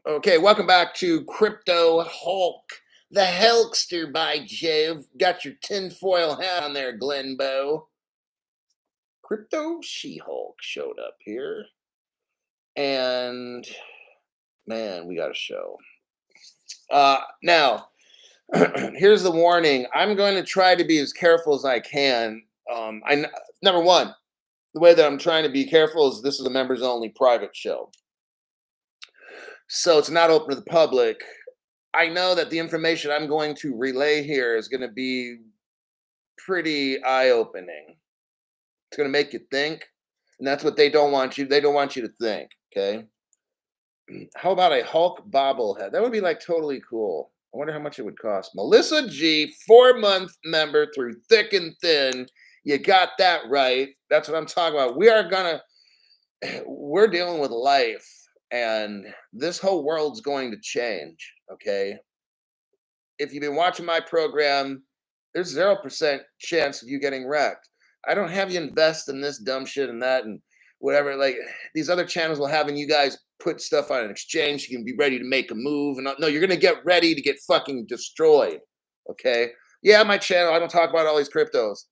Okay, welcome back to Crypto Hulk, the Hulkster by Jove. Got your tinfoil hat on there, Glenbow. Crypto She-Hulk showed up here, and man, we got a show. Now, here's the warning. I'm going to try to be as careful as I can. Number one, the way that I'm trying to be careful is this is a members only private show, so it's not open to the public. I know that the information I'm going to relay here is going to be pretty eye-opening. It's going to make you think, and that's what they don't want you to think, okay? How about a Hulk bobblehead? That would be like totally cool. I wonder how much it would cost. Melissa G, 4-month member through thick and thin. You got that right. That's what I'm talking about. We're dealing with life, and this whole world's going to change, okay? If you've been watching my program, there's 0% chance of you getting wrecked. I don't have you invest in this dumb shit and that and whatever. Like these other channels will having you guys put stuff on an exchange. You can be ready to make a move. And no, you're gonna get ready to get fucking destroyed. Okay. Yeah, my channel, I don't talk about all these cryptos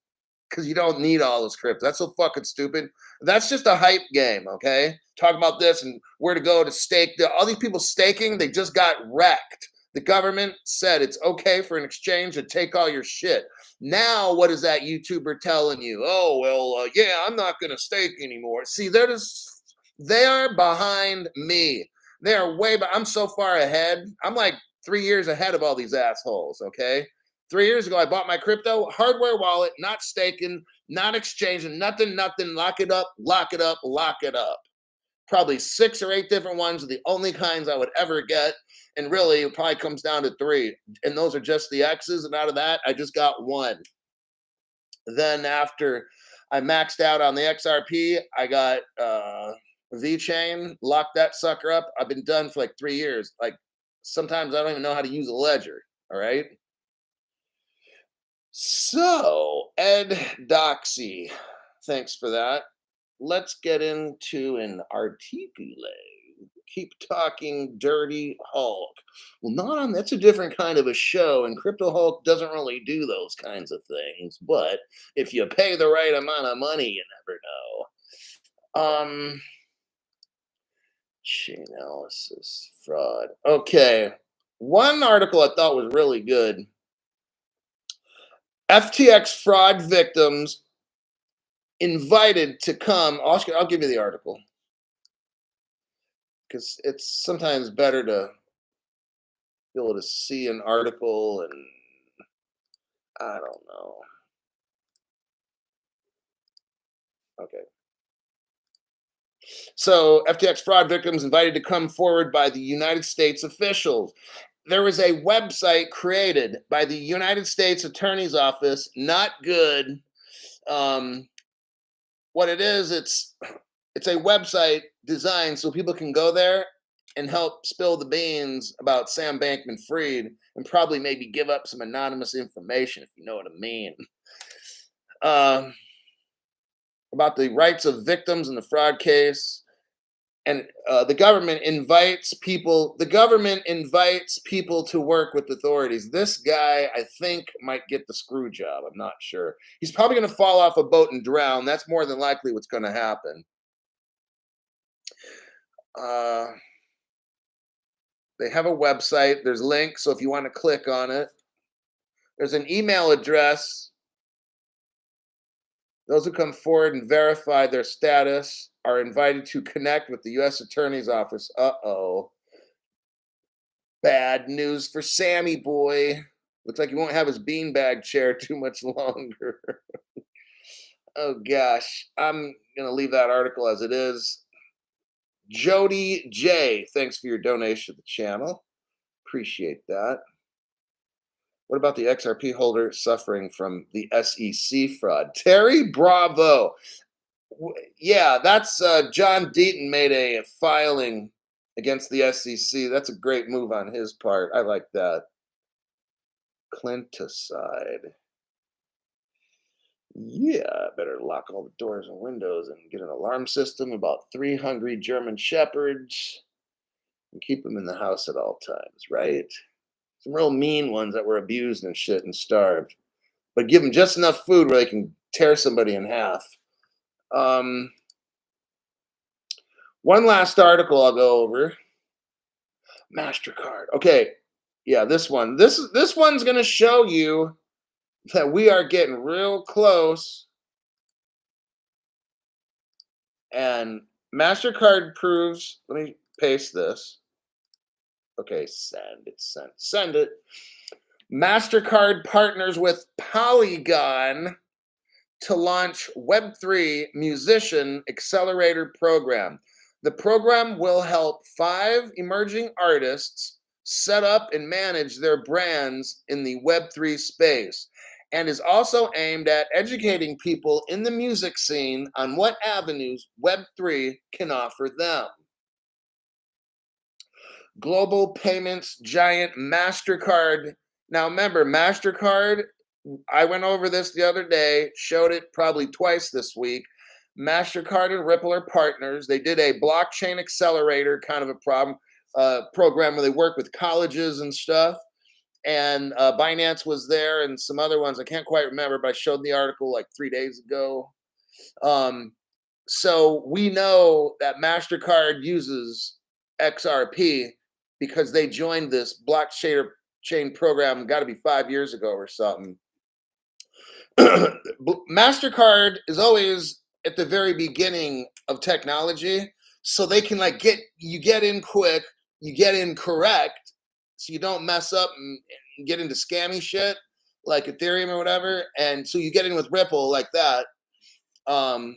because you don't need all those cryptos. That's so fucking stupid. That's just a hype game, okay? Talk about this and where to go to stake. All these people staking, they just got wrecked. The government said it's okay for an exchange to take all your shit. Now, what is that YouTuber telling you? Oh, well, yeah, I'm not going to stake anymore. See, they are behind me. They are I'm so far ahead. I'm like 3 years ahead of all these assholes, okay? 3 years ago, I bought my crypto hardware wallet, not staking, not exchanging, nothing, nothing. Lock it up, lock it up, lock it up. Probably 6 or 8 different ones are the only kinds I would ever get. And really, it probably comes down to 3. And those are just the X's. And out of that, I just got 1. Then after I maxed out on the XRP, I got VeChain, locked that sucker up. I've been done for like 3 years. Like sometimes I don't even know how to use a ledger. All right. So, Ed Doxy, thanks for that. Let's get into an article. Keep talking dirty Hulk. Well, not on that's a different kind of a show, and Crypto Hulk doesn't really do those kinds of things. But if you pay the right amount of money, you never know. Chainalysis fraud. Okay. One article I thought was really good. FTX fraud victims invited to come. I'll give you the article because it's sometimes better to be able to see an article and I don't know. Okay. So FTX fraud victims invited to come forward by the United States officials. There was a website created by the United States Attorney's Office. Not good. Um, what it is, it's a website designed so people can go there and help spill the beans about Sam Bankman-Fried and probably maybe give up some anonymous information, if you know what I mean. Um, about the rights of victims in the fraud case, and the government invites people. The government invites people to work with authorities. This guy, I think, might get the screw job. I'm not sure. He's probably going to fall off a boat and drown. That's more than likely what's going to happen. Uh, they have a website. There's links, so if you want to click on it, there's an email address. Those who come forward and verify their status are invited to connect with the U.S. Attorney's Office. Uh-oh. Bad news for Sammy boy. Looks like he won't have his beanbag chair too much longer. Oh gosh. I'm going to leave that article as it is. Jody J, thanks for your donation to the channel. Appreciate that. What about the XRP holder suffering from the SEC fraud? Terry Bravo. Yeah, that's John Deaton made a filing against the SEC. That's a great move on his part. I like that. Clinticide. Yeah, better lock all the doors and windows and get an alarm system about 3 hungry German shepherds. and keep them in the house at all times, right? Some real mean ones that were abused and shit and starved, but give them just enough food where they can tear somebody in half. Um, One last article I'll go over. MasterCard. Okay, yeah, this one. This one's gonna show you that we are getting real close. And MasterCard proves. Let me paste this. Okay, send it. Send it. MasterCard partners with Polygon to launch Web3 Musician Accelerator Program. The program will help 5 emerging artists set up and manage their brands in the Web3 space and is also aimed at educating people in the music scene on what avenues Web3 can offer them. Global payments giant MasterCard. Now, remember, MasterCard, I went over this the other day, showed it probably twice this week. MasterCard and Ripple are partners. They did a blockchain accelerator kind of a program where they work with colleges and stuff. And Binance was there and some other ones. I can't quite remember, but I showed the article like 3 days ago. Um, so we know that MasterCard uses XRP because they joined this blockchain chain program, got to be 5 years ago or something. MasterCard is always at the very beginning of technology, so they can like get in quick, you get in correct, so you don't mess up and get into scammy shit like Ethereum or whatever, and so you get in with Ripple like that. Um,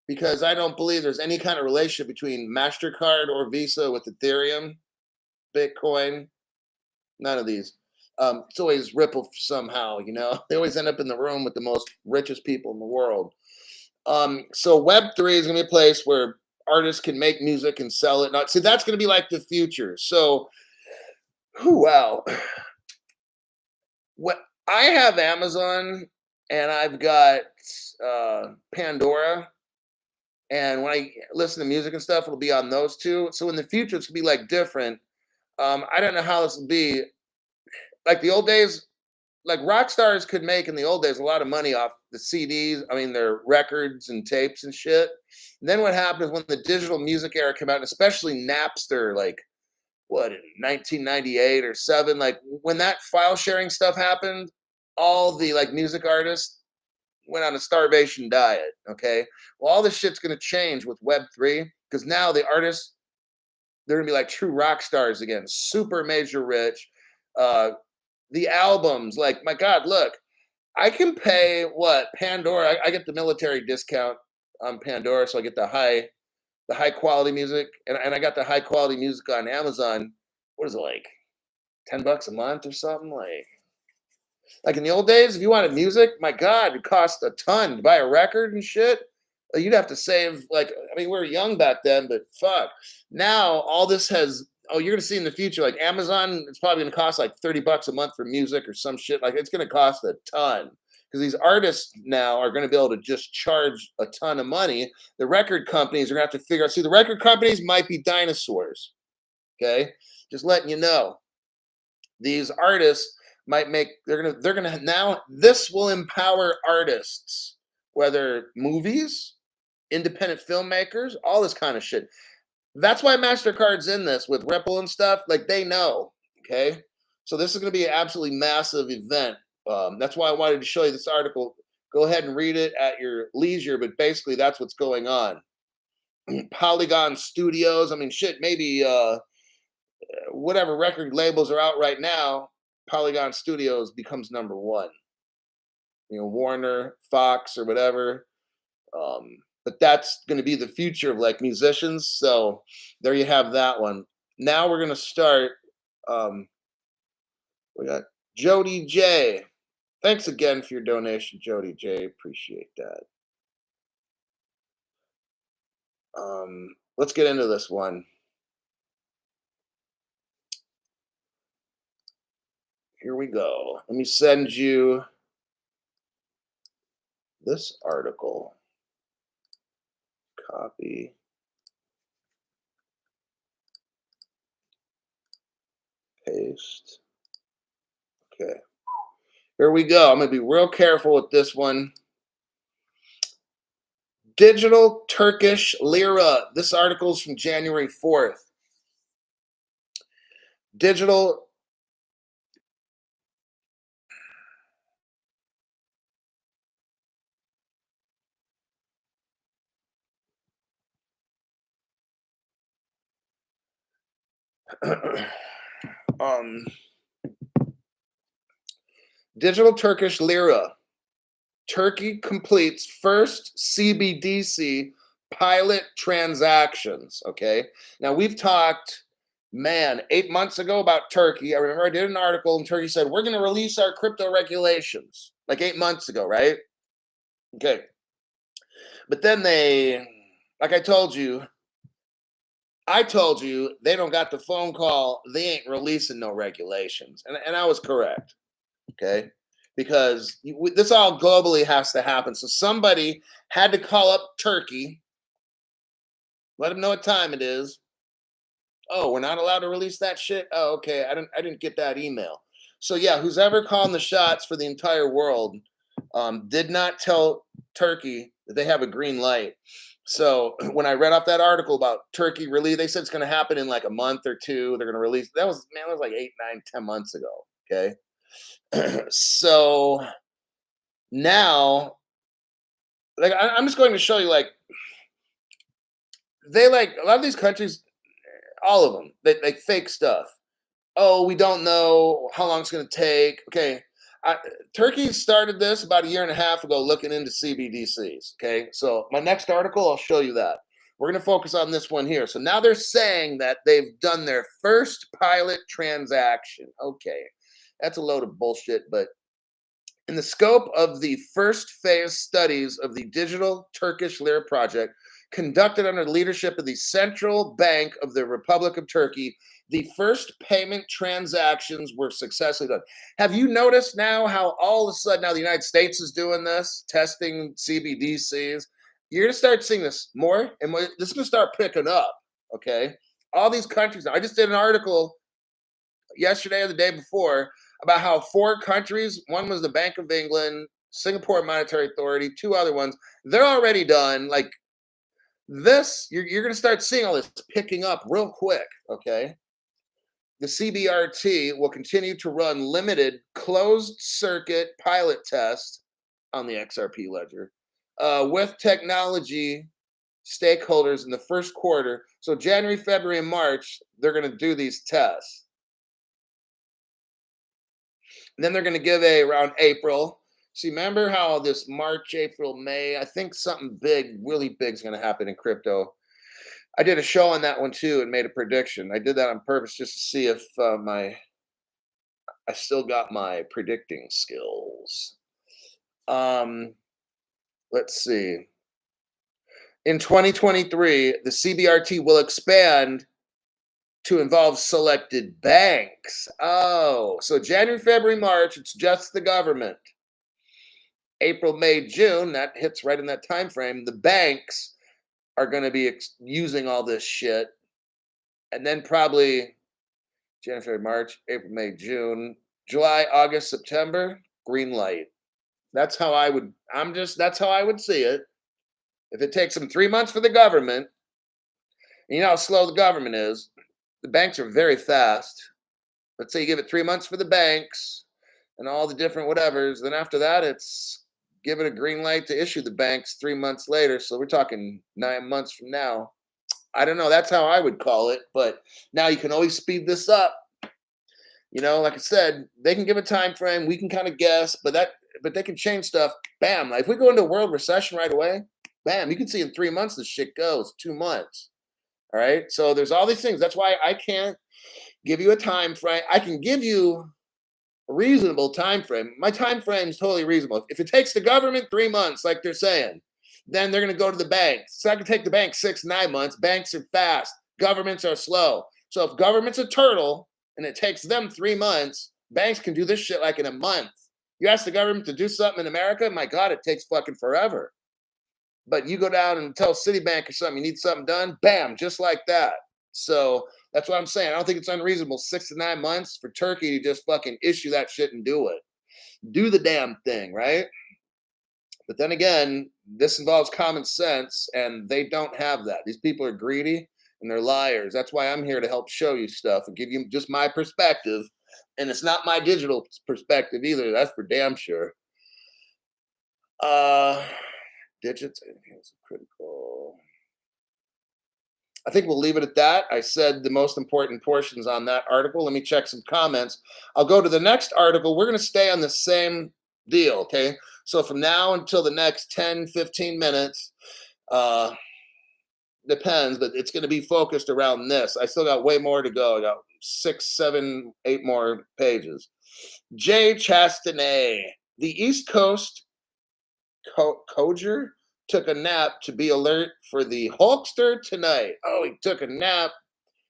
because I don't believe there's any kind of relationship between MasterCard or Visa with Ethereum, Bitcoin, none of these. It's always Ripple somehow, you know. They always end up in the room with the most richest people in the world. So Web3 is going to be a place where artists can make music and sell it. Now, see, that's going to be like the future. So, wow. What I have Amazon and I've got Pandora. And when I listen to music and stuff, it'll be on those two. So in the future, it's gonna be like different. I don't know how this will be. Like the old days, like rock stars could make in the old days a lot of money off the CDs. I mean, their records and tapes and shit. And then what happened is when the digital music era came out, and especially Napster, like what in 1998 or seven, like when that file sharing stuff happened, all the like music artists went on a starvation diet. Okay. Well, all this shit's going to change with Web3 because now the artists, they're going to be like true rock stars again, super major rich. Uh, the albums, like, my God, look, I can pay what Pandora, I get the military discount on Pandora. So I get the high quality music and I got the high quality music on Amazon. What is it like? $10 a month or something like in the old days, if you wanted music, my God, it cost a ton to buy a record and shit. You'd have to save like I mean, we were young back then, but fuck. Now all this has you're gonna see in the future, like Amazon, it's probably gonna cost like $30 a month for music or some shit. Like it's gonna cost a ton. Because these artists now are going to be able to just charge a ton of money. The record companies are going to have to figure out. See, the record companies might be dinosaurs. Okay, just letting you know these artists might make they're gonna now this will empower artists, whether movies, independent filmmakers, all this kind of shit. That's why MasterCard's in this with Ripple and stuff. Like they know. Okay. So this is gonna be an absolutely massive event. That's why I wanted to show you this article. Go ahead and read it at your leisure, but basically that's what's going on. Polygon Studios. I mean, shit, maybe whatever record labels are out right now, Polygon Studios becomes number one. You know, Warner, Fox, or whatever. But that's going to be the future of like musicians. So there you have that one. Now we're going to start. Um, we got Jody J. Thanks again for your donation, Jody J. Appreciate that. Let's get into this one. Here we go. Let me send you this article. Copy. paste. Okay. Here we go. I'm going to be real careful with this one. Digital Turkish lira. This article is from January 4th. Digital. Digital Turkish lira. Turkey completes first CBDC pilot transactions. Okay. Now we've talked, 8 months ago about Turkey. I remember I did an article and Turkey said, we're going to release our crypto regulations like 8 months ago, right? Okay. But then like I told you they don't got the phone call. They ain't releasing no regulations. And I was correct. Okay. Because this all globally has to happen. So somebody had to call up Turkey, let them know what time it is. Oh, we're not allowed to release that shit. Oh, okay. I didn't get that email. So yeah, who's ever calling the shots for the entire world did not tell Turkey that they have a green light. So when I read off that article about Turkey release, they said it's going to happen in like a month or two. They're going to release. That was like 8, 9, 10 months ago. Okay. So now, like, I'm just going to show you, like, they like a lot of these countries, all of them, they fake stuff. Oh, we don't know how long it's going to take. Okay. Turkey started this about a year and a half ago looking into CBDCs. Okay. So my next article, I'll show you that. We're going to focus on this one here. So now they're saying that they've done their first pilot transaction. Okay. That's a load of bullshit, but in the scope of the first phase studies of the Digital Turkish Lira project, conducted under the leadership of the Central Bank of the Republic of Turkey, the first payment transactions were successfully done. Have you noticed now how all of a sudden now the United States is doing this, testing CBDCs? You're going to start seeing this more, and this is going to start picking up, okay? All these countries. I just did an article yesterday or the day before about how 4 countries, one was the Bank of England, Singapore Monetary Authority, 2 other ones, they're already done. Like this, you're going to start seeing all this picking up real quick, okay? The CBRT will continue to run limited closed circuit pilot tests on the XRP ledger with technology stakeholders in the first quarter. So January, February, and March, they're going to do these tests. And then they're going to give around April. See, remember how this March, April, May, I think something big, really big is going to happen in crypto. I did a show on that one too and made a prediction. I did that on purpose just to see if I still got my predicting skills. Let's see. In 2023, the CBRT will expand to involve selected banks. Oh, so January, February, March, it's just the government. April, May, June, that hits right in that time frame. The banks are going to be using all this shit. And then probably January, February, March, April, May, June, July, August, September, green light. That's how I would see it. If it takes them 3 months for the government, you know how slow the government is. The banks are very fast. Let's say you give it 3 months for the banks and all the different whatevers. Then after that, it's give it a green light to issue the banks 3 months later. So we're talking 9 months from now. I don't know. That's how I would call it. But now you can always speed this up. You know, like I said, they can give a time frame. We can kind of guess, but they can change stuff. Bam. Like if we go into a world recession right away, bam, you can see in 3 months this shit goes. 2 months. All right. So there's all these things. That's why I can't give you a time frame. I can give you a reasonable time frame. My time frame is totally reasonable. If it takes the government 3 months, like they're saying, then they're going to go to the banks. It's not going to take the bank 6, 9 months. Banks are fast. Governments are slow. So if government's a turtle and it takes them 3 months, banks can do this shit like in a month. You ask the government to do something in America, my God, it takes fucking forever. But you go down and tell Citibank or something, you need something done, bam, just like that. So That's what I'm saying. I don't think it's unreasonable 6 to 9 months for Turkey to just fucking issue that shit and do it. Do the damn thing, right? But then again, this involves common sense, and they don't have that. These people are greedy and they're liars. That's why I'm here to help show you stuff and give you just my perspective. And it's not my digital perspective either. That's for damn sure. Uh, digits. It's critical. I think we'll leave it at that. I said the most important portions on that article. Let me check some comments. I'll go to the next article. We're going to stay on the same deal, okay? So from now until the next 10, 15 minutes, uh, depends, but it's going to be focused around this. I still got way more to go. I got 6, 7, 8 more pages. Jay Chastanet, the East Coast Coger took a nap to be alert for the Hulkster tonight. Oh, he took a nap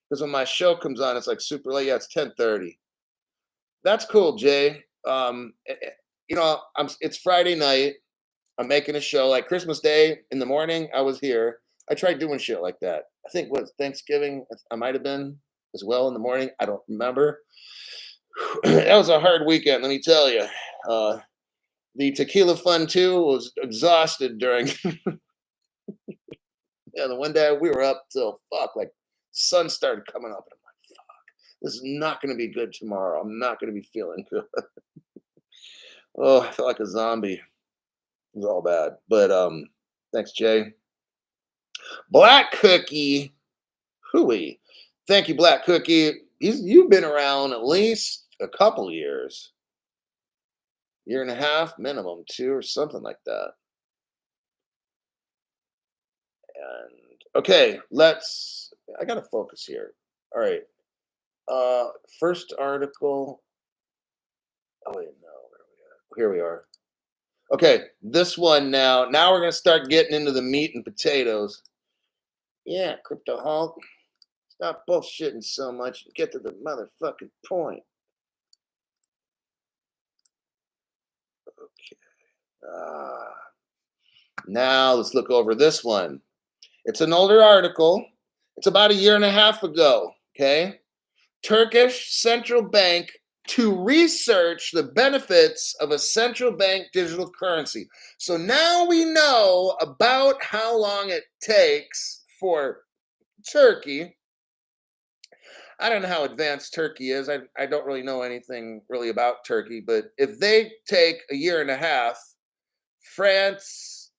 because when my show comes on, it's like super late. Yeah, it's 10:30. That's cool, Jay. It's Friday night. I'm making a show like Christmas Day in the morning. I was here. I tried doing shit like that. I think what Thanksgiving. I might have been as well in the morning. I don't remember. That was a hard weekend. Let me tell you. The Tequila Fun 2 was exhausted during the one day we were up till like sun started coming up and I'm like, fuck, this is not gonna be good tomorrow. I'm not gonna be feeling good. Oh, I felt like a zombie. It was all bad. But thanks, Jay. Black Cookie. Hooey. Thank you, Black Cookie. You've been around at least a couple years. Year and a half minimum, 2 or something like that. And okay, I gotta focus here. All right. First article. Oh wait, no, where are we at? Here we are. Okay, this one now. Now we're gonna start getting into the meat and potatoes. Yeah, Crypto Hulk. Stop bullshitting so much and get to the motherfucking point. Okay. Now let's look over this one. It's an older article. It's about a year and a half ago. Okay. Turkish central bank to research the benefits of a central bank digital currency. So now we know about how long it takes for Turkey. I don't know how advanced Turkey is. I don't really know anything really about Turkey, but if they take a year and a half, France,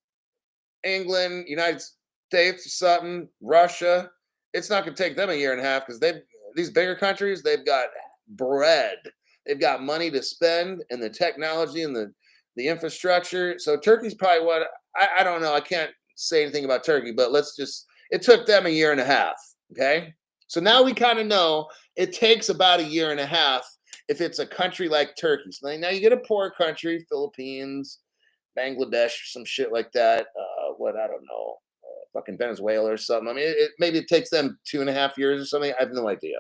England, United States, or something, Russia, it's not going to take them a year and a half because these bigger countries, they've got bread, they've got money to spend, and the technology and the infrastructure. So Turkey's probably what I don't know. I can't say anything about Turkey, but it took them a year and a half. Okay, so now we kind of know it takes about a year and a half if it's a country like Turkey. So now you get a poor country, Philippines, Bangladesh, some shit like that. I don't know, fucking Venezuela or something. I mean, maybe it takes them 2.5 years or something. I have no idea,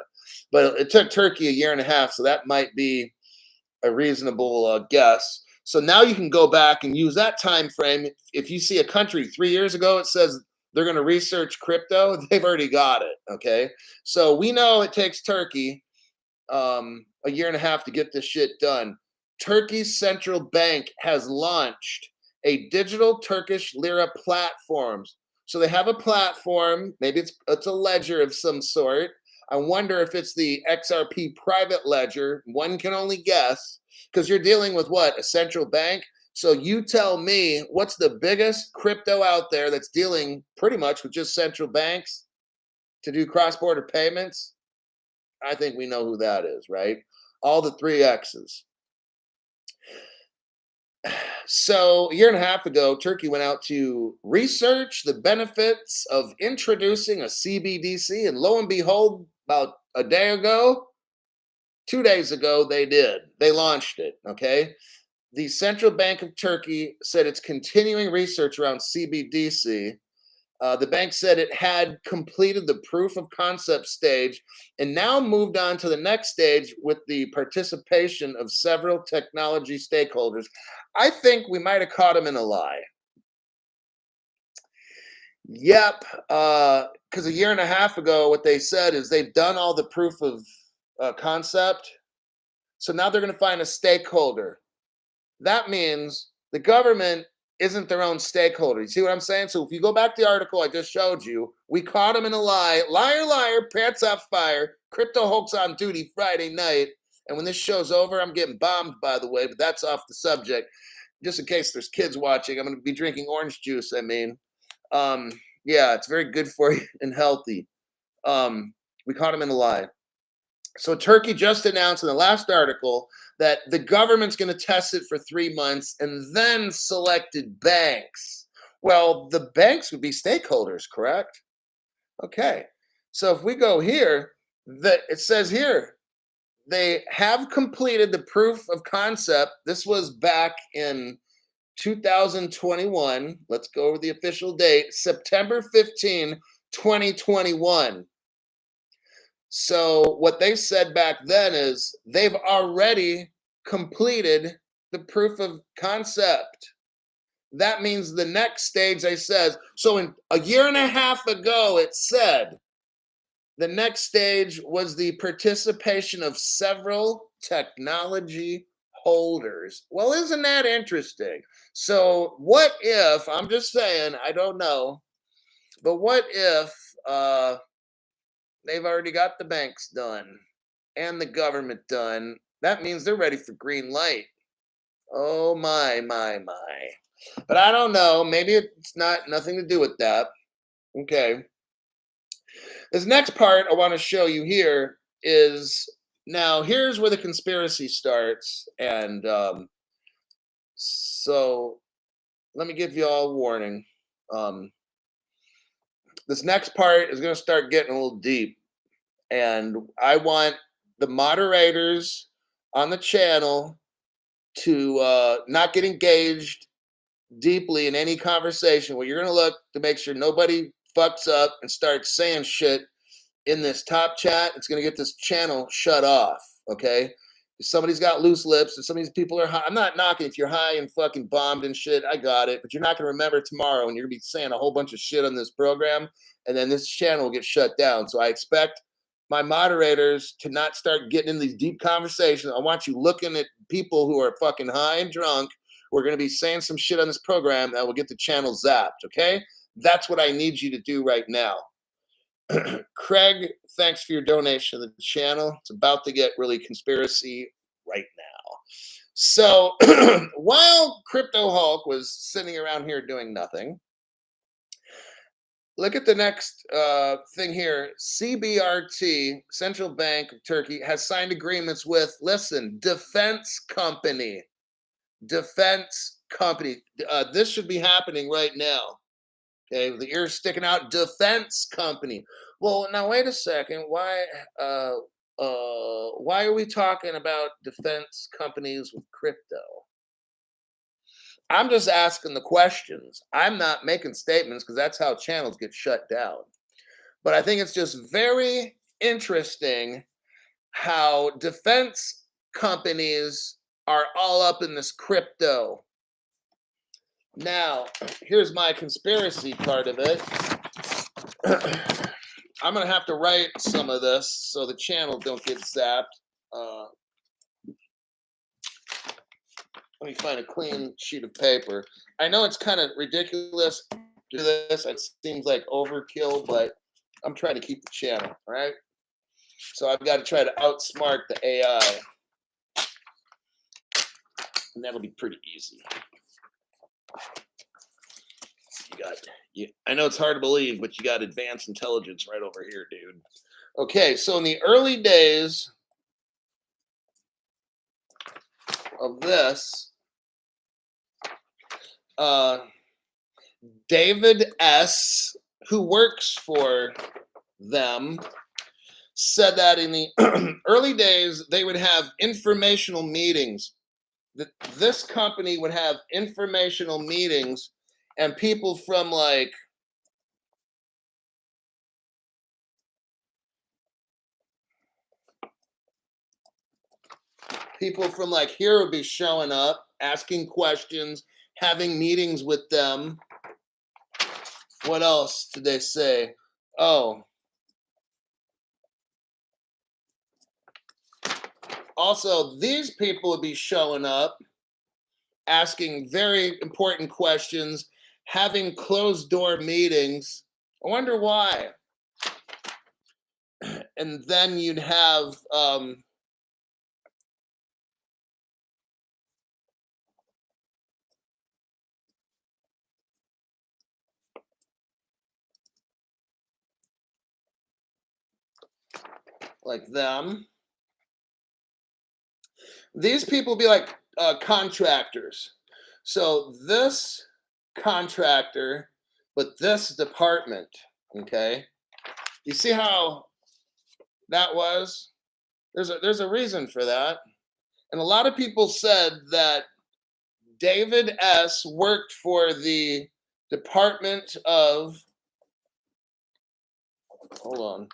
but it took Turkey a year and a half, so that might be a reasonable guess. So now you can go back and use that time frame. If you see a country 3 years ago, it says they're going to research crypto, they've already got it. Okay, so we know it takes Turkey a year and a half to get this shit done. Turkey's central bank has launched a digital Turkish lira platforms. So they have a platform. Maybe it's a ledger of some sort. I wonder if it's the XRP private ledger. One can only guess because you're dealing with what? A central bank. So you tell me what's the biggest crypto out there that's dealing pretty much with just central banks to do cross-border payments? I think we know who that is, right? All the 3X's. So a year and a half ago, Turkey went out to research the benefits of introducing a CBDC, and lo and behold, about a day ago, 2 days ago, they did. They launched it, okay? The Central Bank of Turkey said it's continuing research around CBDC. The bank said it had completed the proof of concept stage and now moved on to the next stage with the participation of several technology stakeholders. I think we might have caught him in a lie. Yep. Because a year and a half ago, what they said is they've done all the proof of concept. So now they're going to find a stakeholder. That means the government isn't their own stakeholder. You see what I'm saying? So if you go back to the article I just showed you, we caught him in a lie. Liar, liar, pants off fire. Crypto hoax on duty Friday night. And when this show's over, I'm getting bombed, by the way, but that's off the subject. Just in case there's kids watching, I'm going to be drinking orange juice, I mean. Um, yeah, it's very good for you and healthy. We caught him in a lie. So Turkey just announced in the last article that the government's going to test it for 3 months and then selected banks. Well, the banks would be stakeholders, correct? Okay. So if we go here, it says here they have completed the proof of concept. This was back in 2021. Let's go over the official date, September 15, 2021. So what they said back then is they've already completed the proof of concept. That means the next stage, they says, so in a year and a half ago, it said the next stage was the participation of several technology holders. Well, isn't that interesting? So what if, I'm just saying, I don't know, but what if they've already got the banks done and the government done? That means they're ready for green light. Oh my, my, my. But I don't know. Maybe it's not nothing to do with that. Okay. This next part I want to show you here is now here's where the conspiracy starts. And so let me give you all a warning. This next part is going to start getting a little deep. And I want the moderators on the channel to not get engaged deeply in any conversation where you're going to look to make sure nobody fucks up and starts saying shit in this top chat. It's going to get this channel shut off. Okay. If somebody's got loose lips and some of these people are high, I'm not knocking if you're high and fucking bombed and shit. I got it. But you're not going to remember tomorrow and you're going to be saying a whole bunch of shit on this program. And then this channel will get shut down. So I expect my moderators to not start getting in these deep conversations. I want you looking at people who are fucking high and drunk. We're going to be saying some shit on this program that will get the channel zapped. Okay. That's what I need you to do right now. Craig, thanks for your donation to the channel. It's about to get really conspiracy right now. So while Crypto Hulk was sitting around here doing nothing, look at the next thing here. CBRT, Central Bank of Turkey, has signed agreements with, listen, defense company. Defense company. This should be happening right now. Okay, with the ears sticking out, defense company. Well, now wait a second. Why are we talking about defense companies with crypto? I'm just asking the questions. I'm not making statements because that's how channels get shut down. But I think it's just very interesting how defense companies are all up in this crypto. Now, here's my conspiracy part of it. I'm going to have to write some of this so the channel don't get zapped. Let me find a clean sheet of paper. I know it's kind of ridiculous to do this. It seems like overkill, but I'm trying to keep the channel, all right? So I've got to try to outsmart the AI. And that'll be pretty easy. I know it's hard to believe, but you got advanced intelligence right over here, dude. Okay, so in the early days of this, David S., who works for them, said that in the early days, they would have informational meetings. This company would have informational meetings, and people from like here would be showing up, asking questions, having meetings with them. What else did they say? Oh, also, these people would be showing up, asking very important questions, having closed door meetings. I wonder why. And then you'd have like them. These people be like contractors. So this contractor, but this department, okay? You see how that was? There's a reason for that. And a lot of people said that David S. worked for the Department of, hold on.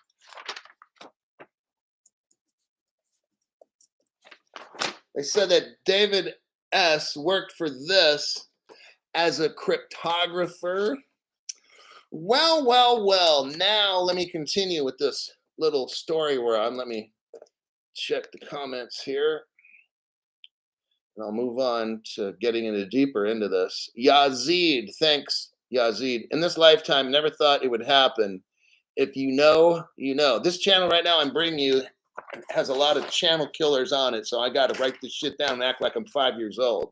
They said that David S. worked for this as a cryptographer. Well, well, well. Now let me continue with this little story we're on. Let me check the comments here. And I'll move on to getting deeper into this. Yazid, thanks, Yazid. In this lifetime, never thought it would happen. If you know, you know. This channel right now I'm bringing you has a lot of channel killers on it, so I got to write this shit down and act like I'm 5 years old.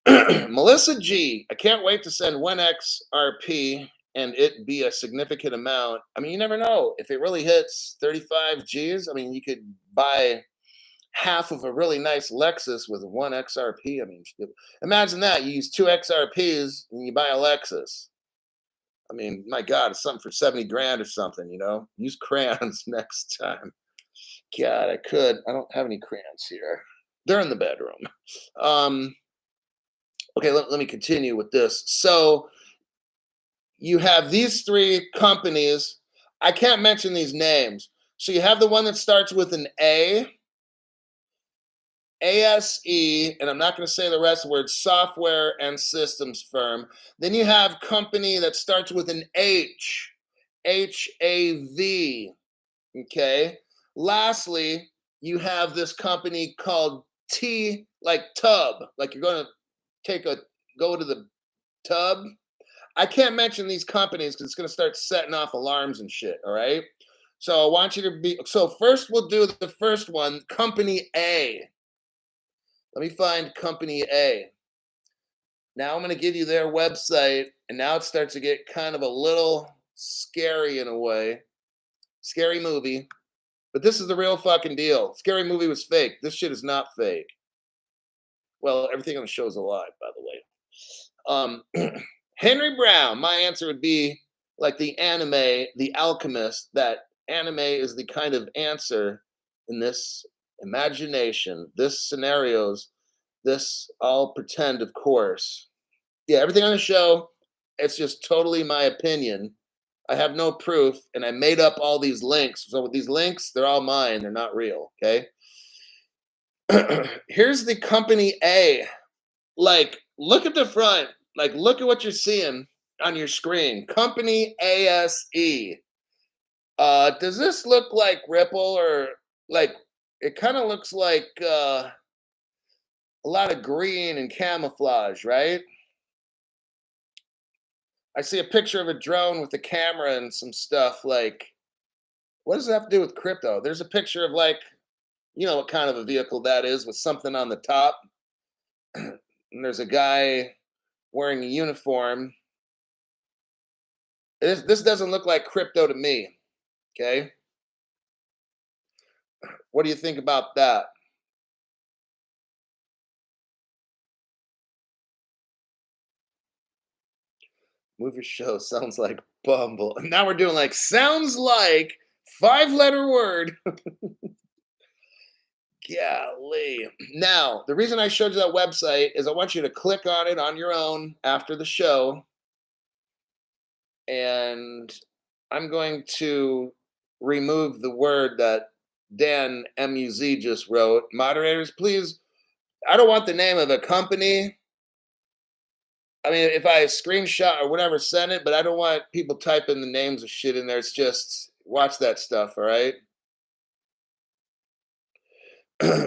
Melissa G, I can't wait to send 1XRP and it be a significant amount. I mean, you never know. If it really hits 35 G's, I mean, you could buy half of a really nice Lexus with 1XRP. I mean, imagine that. You use 2XRPs and you buy a Lexus. I mean, my God, it's something for 70 grand or something, you know? Use crayons next time. God, I could. I don't have any crayons here. They're in the bedroom. Okay, let me continue with this. So you have these three companies. I can't mention these names. So you have the one that starts with an A, ASE, and I'm not going to say the rest of the words, software and systems firm. Then you have company that starts with an H, HAV. Okay. Lastly, you have this company called T, like tub, like you're going to go to the tub. I can't mention these companies because it's going to start setting off alarms and shit. All right. So I want you to be. So first, we'll do the first one, Company A. Let me find Company A. Now I'm going to give you their website, and now it starts to get kind of a little scary in a way. Scary movie. But this is the real fucking deal. Scary movie was fake. This shit is not fake. Well, everything on the show is a lie, by the way. Henry Brown, my answer would be like the anime, The Alchemist, that anime is the kind of answer in this imagination, this scenarios, this I'll pretend, of course. Yeah, everything on the show, it's just totally my opinion. I have no proof, and I made up all these links. So with these links, they're all mine. They're not real. Okay. Here's the Company A. Like, look at the front. Like, look at what you're seeing on your screen. Company ASE. Does this look like Ripple or like it kind of looks like a lot of green and camouflage, right? I see a picture of a drone with a camera and some stuff. Like, what does that have to do with crypto? There's a picture of like, you know what kind of a vehicle that is with something on the top. And there's a guy wearing a uniform. This doesn't look like crypto to me. Okay. What do you think about that? Movie show sounds like Bumble. Now we're doing like sounds like 5-letter word. Golly. Now, the reason I showed you that website is I want you to click on it on your own after the show. And I'm going to remove the word that Dan MUZ just wrote. Moderators, please. I don't want the name of the company. I mean, if I screenshot or whatever, send it, but I don't want people typing the names of shit in there. It's just watch that stuff, all right?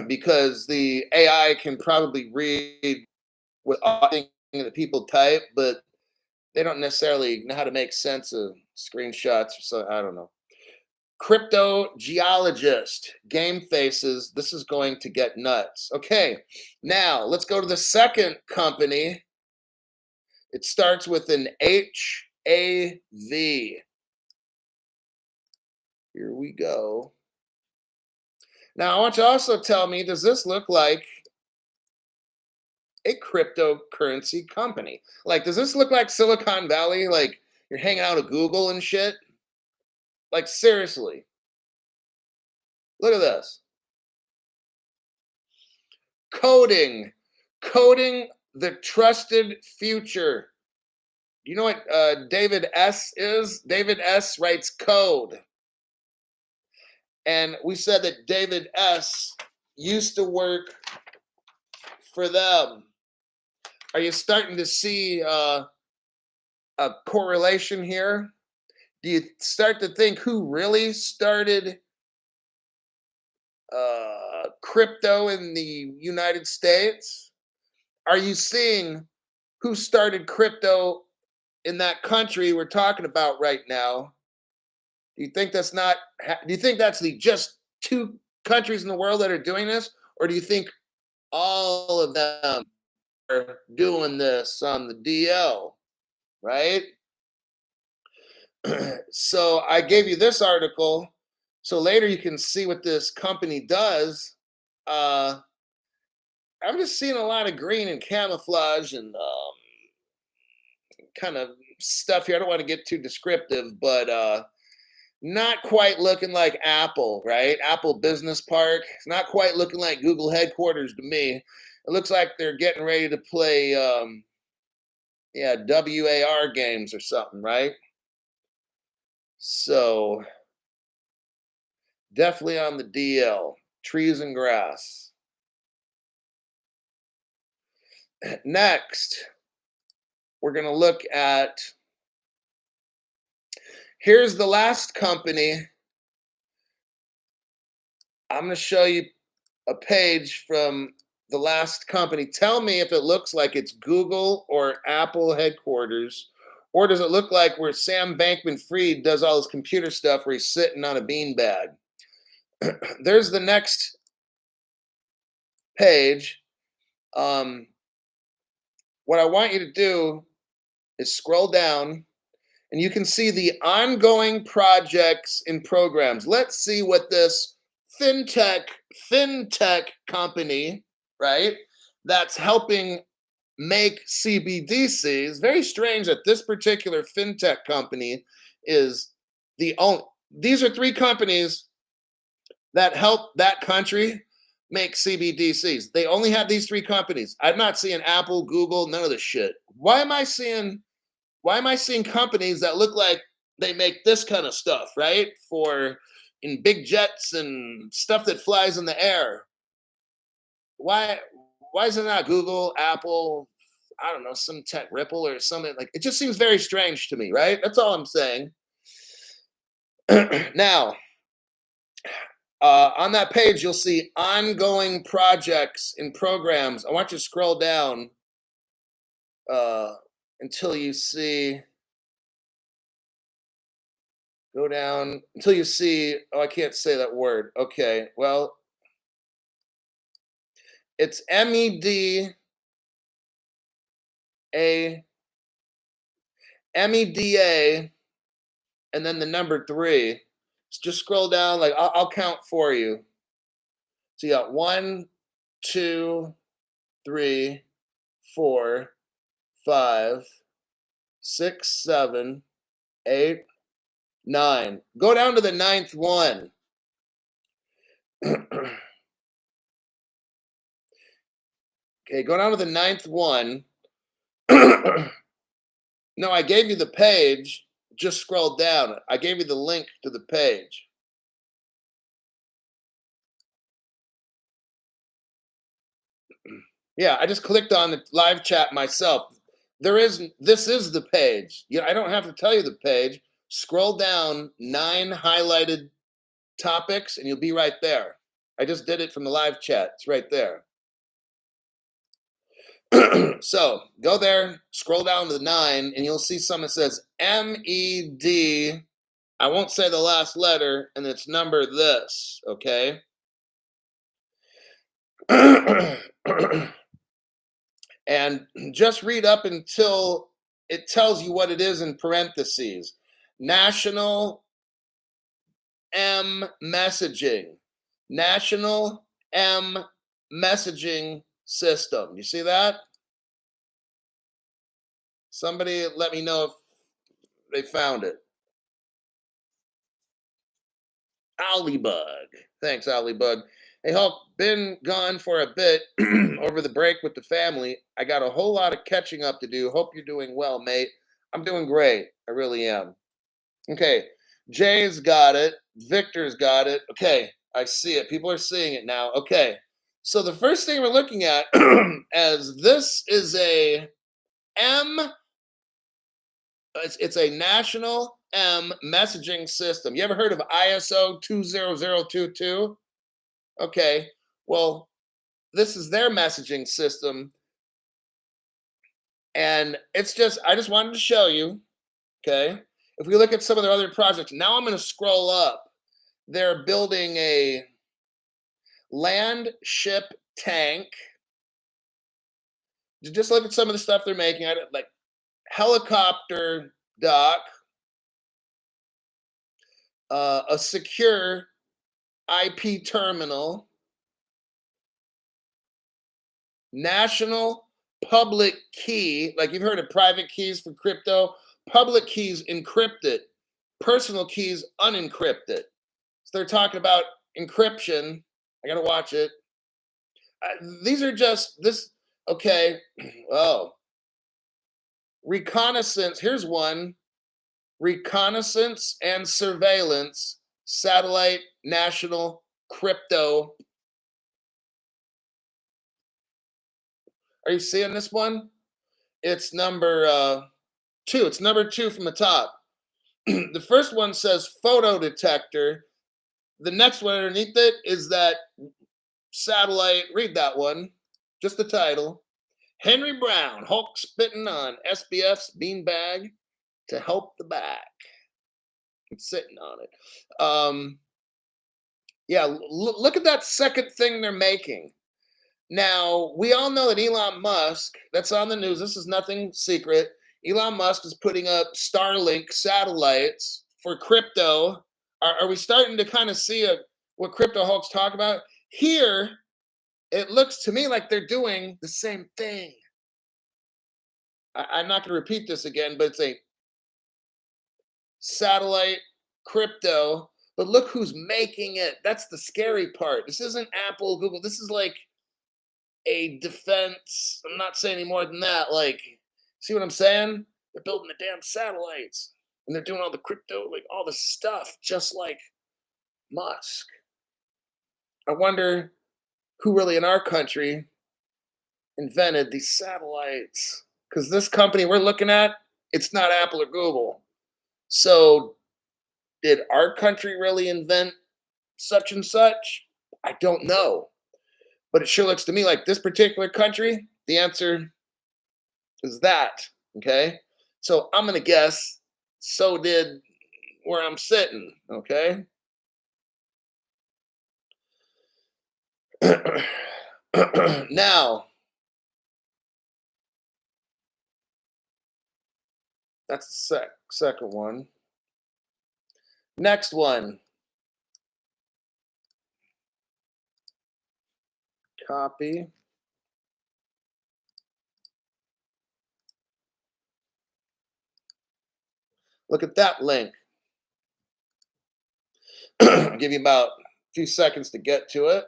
Because the AI can probably read what all thing that people type, but they don't necessarily know how to make sense of screenshots or so. I don't know. Crypto geologist, game faces. This is going to get nuts. Okay, now let's go to the second company. It starts with an HAV. Here we go. Now, I want you to also tell me, does this look like a cryptocurrency company? Like, does this look like Silicon Valley? Like, you're hanging out at Google and shit? Like, seriously, look at this. Coding, coding the trusted future. You know what David S is? David S writes code. And we said that David S used to work for them. Are you starting to see a correlation here? Do you start to think who really started crypto in the United States? Are you seeing who started crypto in that country we're talking about right now? Do you think that's not? Do you think that's the just two countries in the world that are doing this, or do you think all of them are doing this on the DL? Right. So I gave you this article, so later you can see what this company does. Uh, I'm just seeing a lot of green and camouflage and kind of stuff here. I don't want to get too descriptive, but not quite looking like Apple, right? Apple Business Park. It's not quite looking like Google headquarters to me. It looks like they're getting ready to play, yeah, WAR games or something, right? So definitely on the DL, trees and grass. Next, we're going to look at, here's the last company. I'm going to show you a page from the last company. Tell me if it looks like it's Google or Apple headquarters, or does it look like where Sam Bankman-Fried does all his computer stuff where he's sitting on a beanbag? There's the next page. What I want you to do is scroll down and you can see the ongoing projects and programs. Let's see what this fintech company, right, that's helping make CBDCs. Very strange that this particular fintech company is the only. These are three companies that help that country make CBDCs. They only have these three companies. I'm not seeing Apple, Google, none of this shit. Why am I seeing companies that look like they make this kind of stuff, right? For in big jets and stuff that flies in the air. Why why is it not Google, Apple, I don't know, some tech Ripple or something like it just seems very strange to me, right? That's all I'm saying. Now, on that page, you'll see ongoing projects and programs. I want you to scroll down uh, until you see, go down until you see, oh, I can't say that word. Okay, well, it's A, MEDA, and then the number three. Just scroll down, like I'll count for you. So you got 1, 2, 3, 4, 5, 6, 7, 8, 9. Go down to the ninth one. Okay, go down to the ninth one. No, I gave you the page. Just scroll down. I gave you the link to the page. Yeah, I just clicked on the live chat myself. This is the page. I don't have to tell you the page. Scroll down 9 highlighted topics and you'll be right there. I just did it from the live chat. It's right there. So go there, scroll down to the 9, and you'll see something that says MED. I won't say the last letter, and it's number this, okay? And just read up until it tells you what it is in parentheses. National M messaging. National M messaging system. You see that? Somebody let me know if they found it. Owlybug. Thanks, Owlybug. Hey, Hulk, been gone for a bit over the break with the family. I got a whole lot of catching up to do. Hope you're doing well, mate. I'm doing great. I really am. Okay, Jay's got it. Victor's got it. Okay, I see it. People are seeing it now. Okay, so the first thing we're looking at as this is a M, it's a national M messaging system. You ever heard of ISO 20022? Okay, well, this is their messaging system. And it's just, I just wanted to show you, okay? If we look at some of their other projects, now I'm going to scroll up. They're building a land ship tank. Just look at some of the stuff they're making. Like helicopter dock, a secure IP terminal, national public key. Like you've heard of private keys for crypto, public keys encrypted, personal keys unencrypted. So they're talking about encryption. I gotta watch it. These are just this. Okay. Oh, reconnaissance. Here's one: reconnaissance and surveillance satellite national crypto. Are you seeing this one? It's number 2. It's number 2 from the top. The first one says photo detector. The next one underneath it is that satellite. Read that one. Just the title. Henry Brown, Hulk spitting on SBF's beanbag to help the back. It's sitting on it. Yeah, look at that second thing they're making. Now, we all know that Elon Musk, that's on the news, this is nothing secret. Elon Musk is putting up Starlink satellites for crypto. Are we starting to kind of see what Crypto Hulk's talk about? Here, it looks to me like they're doing the same thing. I'm not going to repeat this again, but it's a satellite crypto. But look who's making it. That's the scary part. This isn't Apple, Google. This is like a defense. I'm not saying any more than that. Like, see what I'm saying? They're building the damn satellites and they're doing all the crypto, like all the stuff, just like Musk. I wonder who really in our country invented these satellites. Because this company we're looking at, it's not Apple or Google. So, did our country really invent such and such? I don't know. But it sure looks to me like this particular country, the answer is that. Okay. So I'm going to guess so did where I'm sitting. Okay. Now, that's the second one. Next one. Copy. Look at that link. I'll give you about a few seconds to get to it.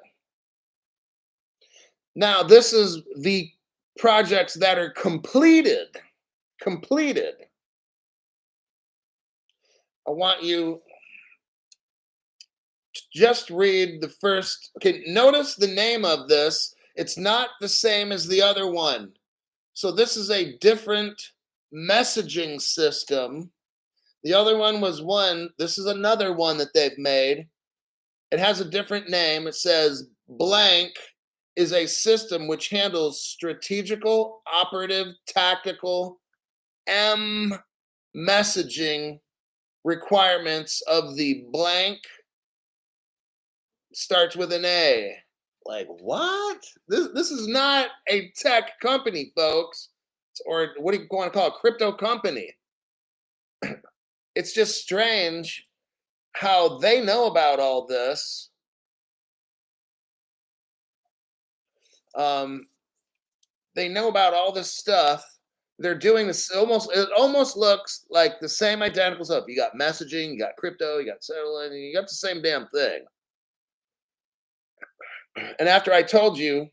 Now, this is the projects that are completed. Completed. I want you to just read the first. Okay, notice the name of this. It's not the same as the other one. So this is a different messaging system. The other one was one, this is another one that they've made. It has a different name. It says blank is a system which handles strategical, operative, tactical, M messaging requirements of the blank starts with an A. Like what? This is not a tech company, folks, or what do you want to call a crypto company? It's just strange how they know about all this. Um, they know about all this stuff. They're doing this almost. It almost looks like the same identical stuff. You got messaging, you got crypto, you got settling, you got the same damn thing. And after I told you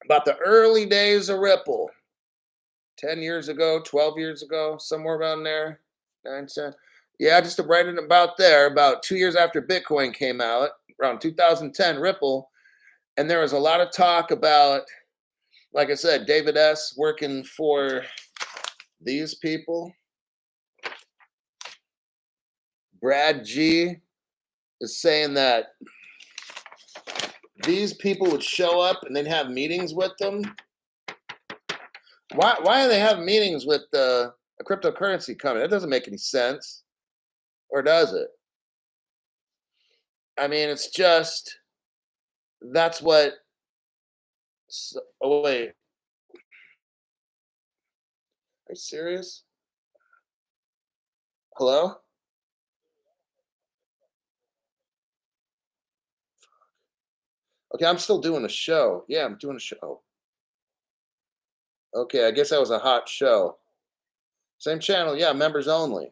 about the early days of Ripple, 10 years ago, 12 years ago, somewhere around there, 9 cents. Yeah, just right in about there, about 2 years after Bitcoin came out, around 2010, Ripple. And there was a lot of talk about, like I said, David S. working for these people. Brad G is saying that these people would show up and they'd have meetings with them. Why do they have meetings with a cryptocurrency company? That doesn't make any sense. Or does it? I mean, it's just that's what. Oh wait, are you serious? Hello? Okay, I'm still doing a show. Yeah, I'm doing a show. Okay, I guess that was a hot show. Same channel, yeah, members only.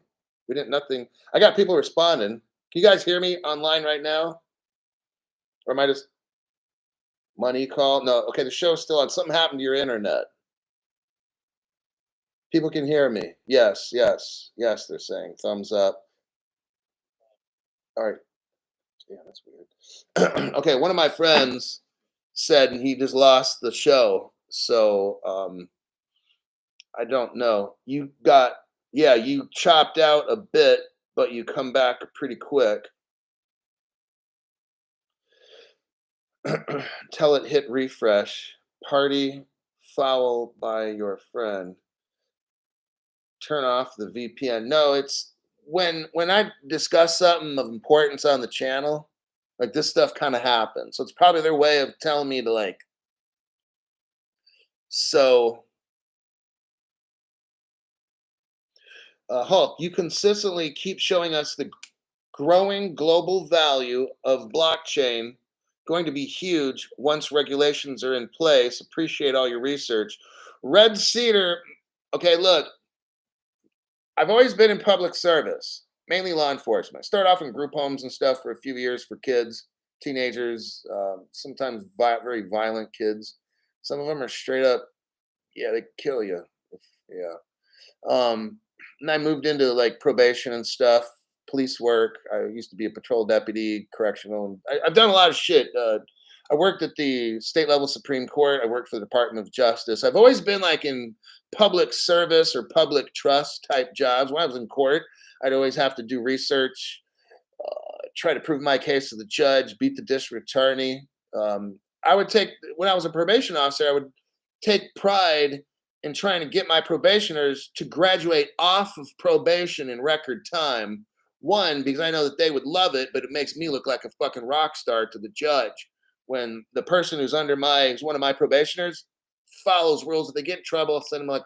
We didn't nothing. I got people responding. Can you guys hear me online right now? Or am I just money call? No. Okay, the show's still on. Something happened to your internet. People can hear me. Yes, yes, yes. They're saying thumbs up. All right. Yeah, that's weird. Okay, one of my friends said he just lost the show. So I don't know. You got, yeah, you chopped out a bit, but you come back pretty quick. Tell it hit refresh. Party foul by your friend. Turn off the VPN. No, it's when I discuss something of importance on the channel, like this stuff kind of happens. So it's probably their way of telling me to like. So Hulk, you consistently keep showing us the growing global value of blockchain going to be huge once regulations are in place. Appreciate all your research. Red Cedar, okay, look, I've always been in public service, mainly law enforcement. I started off in group homes and stuff for a few years for kids, teenagers, sometimes very violent kids. Some of them are straight up, yeah, they kill you. Yeah. And I moved into like probation and stuff, police work. I used to be a patrol deputy, correctional. I've done a lot of shit. I worked at the state level Supreme Court. I worked for the Department of Justice. I've always been like in public service or public trust type jobs. When I was in court, I'd always have to do research, try to prove my case to the judge, beat the district attorney. I would take, when I was a probation officer, I would take pride in trying to get my probationers to graduate off of probation in record time. One, because I know that they would love it, but it makes me look like a fucking rock star to the judge. When the person who's one of my probationers, follows rules, if they get in trouble, I'll send them like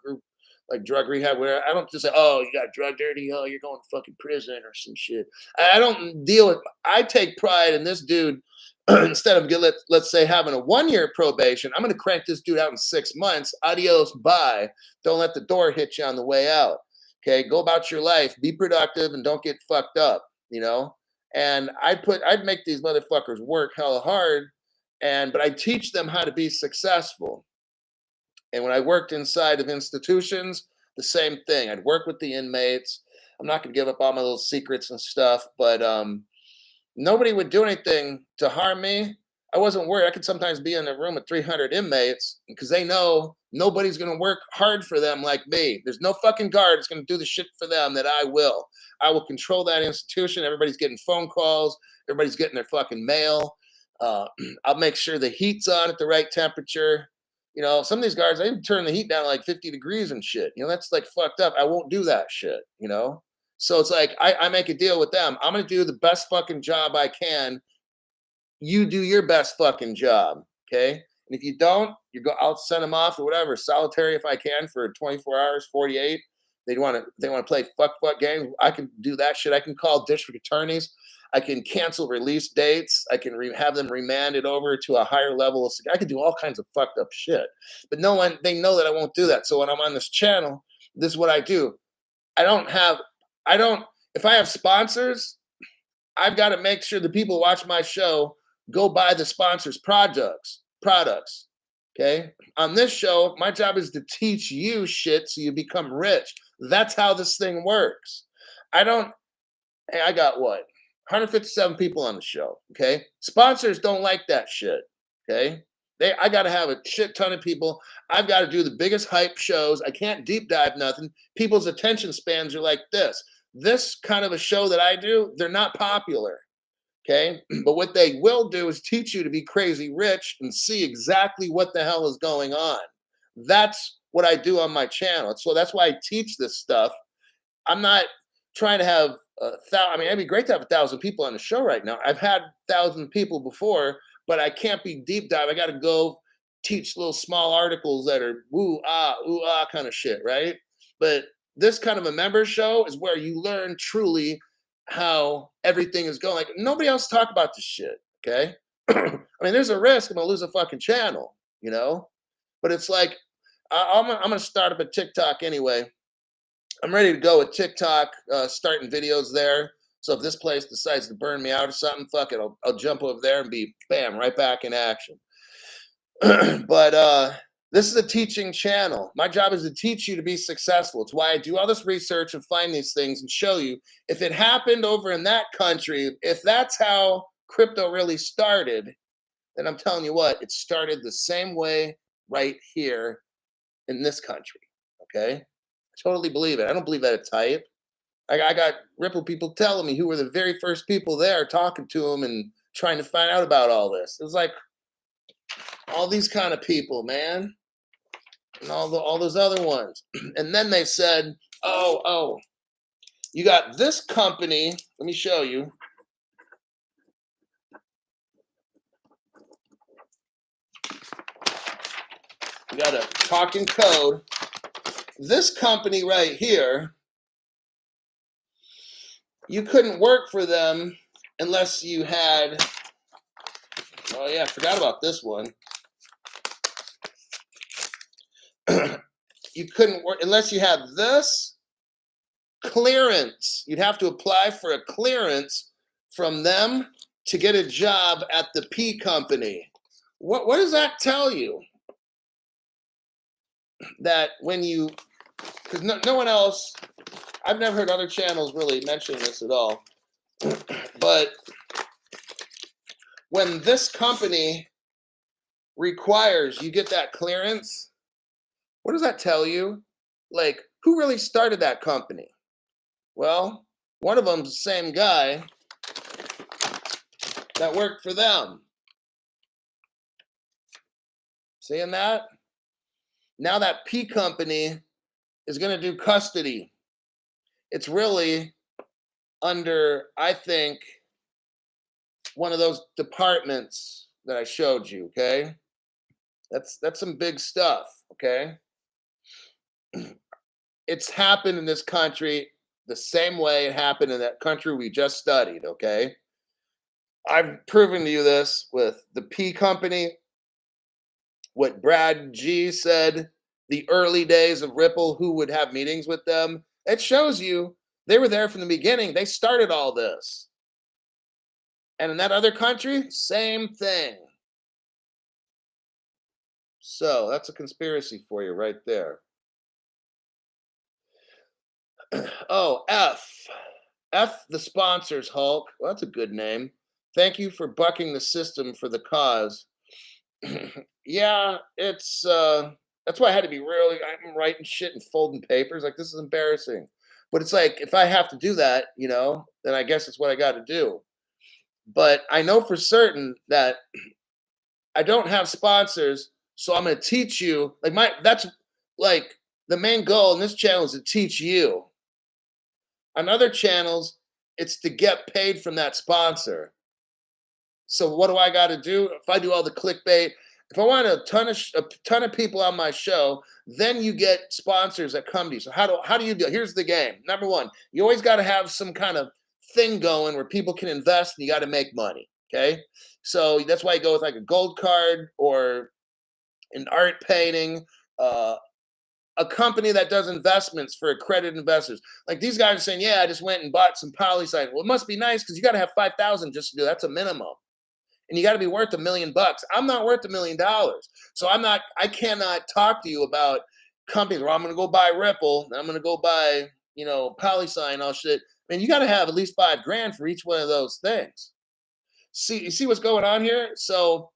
group, like drug rehab, where I don't just say, oh, you got drug dirty, oh, you're going to fucking prison or some shit. I don't deal with, I take pride in this dude. Instead of let's say having a 1 year probation, I'm going to crank this dude out in 6 months. Adios, bye. Don't let the door hit you on the way out. Okay, go about your life, be productive, and don't get fucked up. You know. And I'd make these motherfuckers work hella hard, but I teach them how to be successful. And when I worked inside of institutions, the same thing. I'd work with the inmates. I'm not going to give up all my little secrets and stuff, but nobody would do anything to harm me. I wasn't worried. I could sometimes be in a room with 300 inmates because they know nobody's going to work hard for them like me. There's no fucking guard that's going to do the shit for them that I will. I will control that institution. Everybody's getting phone calls. Everybody's getting their fucking mail. I'll make sure the heat's on at the right temperature. You know, some of these guards, they turn the heat down to like 50 degrees and shit. You know, that's like fucked up. I won't do that shit, you know? So it's like, I make a deal with them. I'm going to do the best fucking job I can. You do your best fucking job, okay? And if you don't, I'll send them off or whatever, solitary if I can for 24 hours, 48. They want to play fuck games. I can do that shit. I can call district attorneys. I can cancel release dates. I can have them remanded over to a higher level of. I can do all kinds of fucked up shit. But no one, they know that I won't do that. So when I'm on this channel, this is what I do. I don't have. I don't. If I have sponsors, I've got to make sure the people who watch my show go buy the sponsors' products. Okay. On this show, my job is to teach you shit so you become rich. That's how this thing works. I don't. Hey, I got what? 157 people on the show. Okay. Sponsors don't like that shit. Okay. I got to have a shit ton of people. I've got to do the biggest hype shows. I can't deep dive nothing. People's attention spans are like this. This kind of a show that I do, they're not popular. Okay. But what they will do is teach you to be crazy rich and see exactly what the hell is going on. That's what I do on my channel. So that's why I teach this stuff. I'm not trying to have I mean, it'd be great to have 1,000 people on the show right now. I've had 1,000 people before, but I can't be deep dive. I got to go teach little small articles that are ooh ah kind of shit, right? But this kind of a member show is where you learn truly how everything is going. Like nobody else talk about this shit. Okay, I mean, there's a risk I'm gonna lose a fucking channel, you know. But it's like I'm gonna start up a TikTok anyway. I'm ready to go with TikTok, starting videos there. So if this place decides to burn me out or something, fuck it, I'll jump over there and be bam right back in action. But this is a teaching channel. My job is to teach you to be successful. It's why I do all this research and find these things and show you if it happened over in that country, if that's how crypto really started, then I'm telling you what, it started the same way right here in this country. Okay. I totally believe it. I don't believe that it's hype. I got Ripple people telling me who were the very first people there talking to them and trying to find out about all this. It was like all these kind of people, man, and all those other ones. And then they said, "Oh, you got this company. Let me show you. You got a talking code. This company right here, you couldn't work for them unless you had." Oh yeah, I forgot about this one. You couldn't work unless you had this clearance. You'd have to apply for a clearance from them to get a job at the P company. What does that tell you? That when you, because no one else, I've never heard other channels really mention this at all, but when this company requires you get that clearance, what does that tell you? Like, who really started that company? Well, one of them's the same guy that worked for them. Seeing that? Now that P company is going to do custody. It's really under, I think, one of those departments that I showed you, okay? That's some big stuff, okay? It's happened in this country the same way it happened in that country we just studied, okay? I've proven to you this with the P company, what Brad G said, the early days of Ripple, who would have meetings with them. It shows you they were there from the beginning. They started all this. And in that other country, same thing. So that's a conspiracy for you right there. Oh, F the sponsors, Hulk. Well, that's a good name. Thank you for bucking the system for the cause. Yeah, that's why I had to be really I'm writing shit and folding papers. Like, this is embarrassing. But it's like if I have to do that, then I guess it's what I got to do. But I know for certain that I don't have sponsors, so I'm going to teach you. Like my that's like the main goal in this channel is to teach you. On other channels, it's to get paid from that sponsor. So what do I got to do? If I do all the clickbait, if I want a ton of people on my show, then you get sponsors that come to you. So how do you do it? Here's the game. Number one, you always got to have some kind of thing going where people can invest and you got to make money. Okay. So that's why you go with like a gold card or an art painting, uh, a company that does investments for accredited investors. Like these guys are saying, yeah, I just went and bought some poly site. Well, it must be nice because you got to have 5,000 just to do that's a minimum, and you got to be worth $1 million. I'm not worth $1 million, so I cannot talk to you about companies where I'm going to go buy Ripple, and I'm going to go buy, PolySign, all shit. Man, you got to have at least 5 grand for each one of those things. See, you see what's going on here? So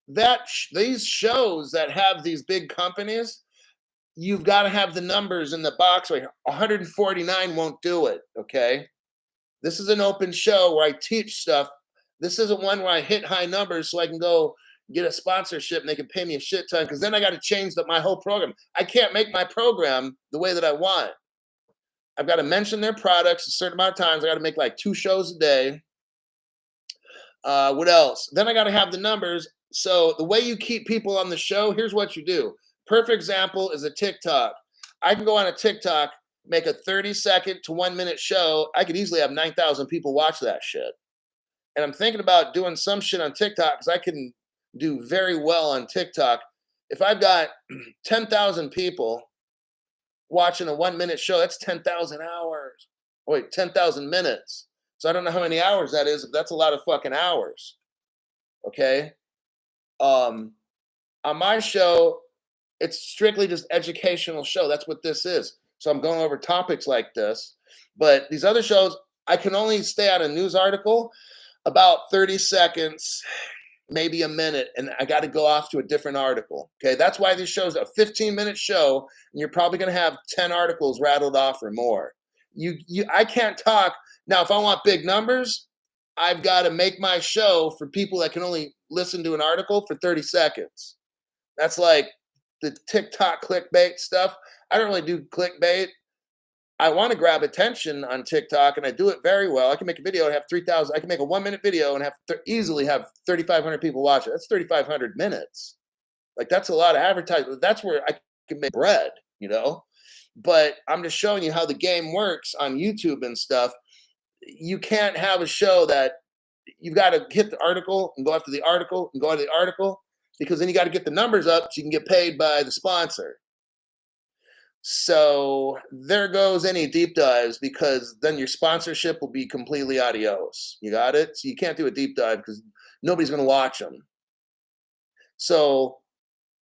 these shows that have these big companies, you've got to have the numbers in the box right here. 149 won't do it. Okay. This is an open show where I teach stuff. This isn't one where I hit high numbers so I can go get a sponsorship and they can pay me a shit ton because then I got to change my whole program. I can't make my program the way that I want. I've got to mention their products a certain amount of times. I got to make like 2 shows a day. What else? Then I got to have the numbers. So the way you keep people on the show, here's what you do. Perfect example is a TikTok. I can go on a TikTok, make a 30-second to 1 minute show. I could easily have 9,000 people watch that shit. And I'm thinking about doing some shit on TikTok because I can do very well on TikTok. If I've got 10,000 people watching a 1 minute show, that's 10,000 hours. Wait, 10,000 minutes. So I don't know how many hours that is, but that's a lot of fucking hours. Okay. On my show, it's strictly just educational show. That's what this is. So I'm going over topics like this. But these other shows, I can only stay on a news article about 30 seconds, maybe a minute, and I got to go off to a different article. Okay, that's why this show's a 15-minute show, and you're probably going to have 10 articles rattled off or more. I can't talk now. If I want big numbers, I've got to make my show for people that can only listen to an article for 30 seconds. That's like the TikTok clickbait stuff. I don't really do clickbait. I want to grab attention on TikTok, and I do it very well. I can make a video and have 3,000. I can make a 1 minute video and easily have 3,500 people watch it. That's 3,500 minutes. Like that's a lot of advertising. That's where I can make bread, But I'm just showing you how the game works on YouTube and stuff. You can't have a show that you've got to hit the article and go after the article and go after the article because then you got to get the numbers up so you can get paid by the sponsor. So there goes any deep dives because then your sponsorship will be completely adios. You got it? So you can't do a deep dive because nobody's going to watch them. So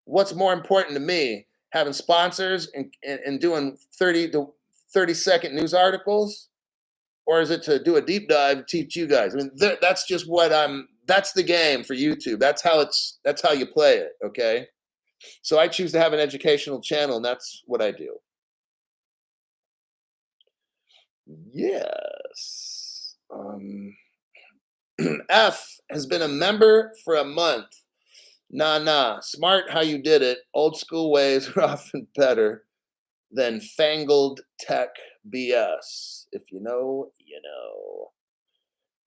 what's more important to me, having sponsors and doing 30 to 30-second news articles, or is it to do a deep dive, teach you guys? I mean, that's just that's the game for YouTube. That's how you play it. Okay. So I choose to have an educational channel, and that's what I do. Yes. F has been a member for a month. Nah. Smart how you did it. Old school ways are often better than fangled tech BS. If you know, you know.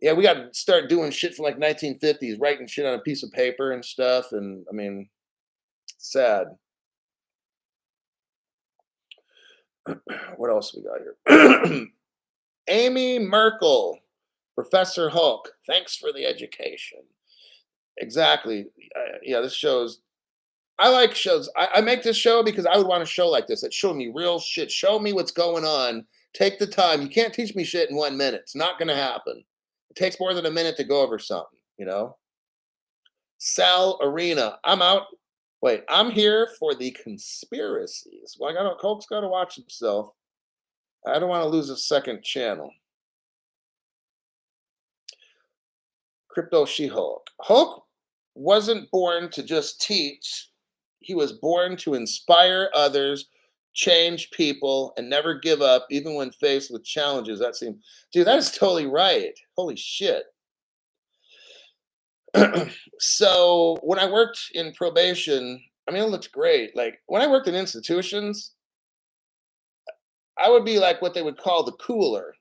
Yeah, we got to start doing shit from like 1950s, writing shit on a piece of paper and stuff. And I mean, sad. What else we got here? Amy Merkel, Professor Hulk. Thanks for the education. Exactly. Yeah, this shows. I like shows. I make this show because I would want a show like this that showed me real shit. Show me what's going on. Take the time. You can't teach me shit in 1 minute. It's not going to happen. It takes more than a minute to go over something. Sal Arena. I'm out. Wait, I'm here for the conspiracies. Well, Hulk's got to watch himself. I don't want to lose a second channel. Crypto She-Hulk. Hulk wasn't born to just teach. He was born to inspire others, change people, and never give up, even when faced with challenges. That seems, dude, that is totally right. Holy shit. So when I worked in probation, I mean, it looked great. Like when I worked in institutions, I would be like what they would call the cooler.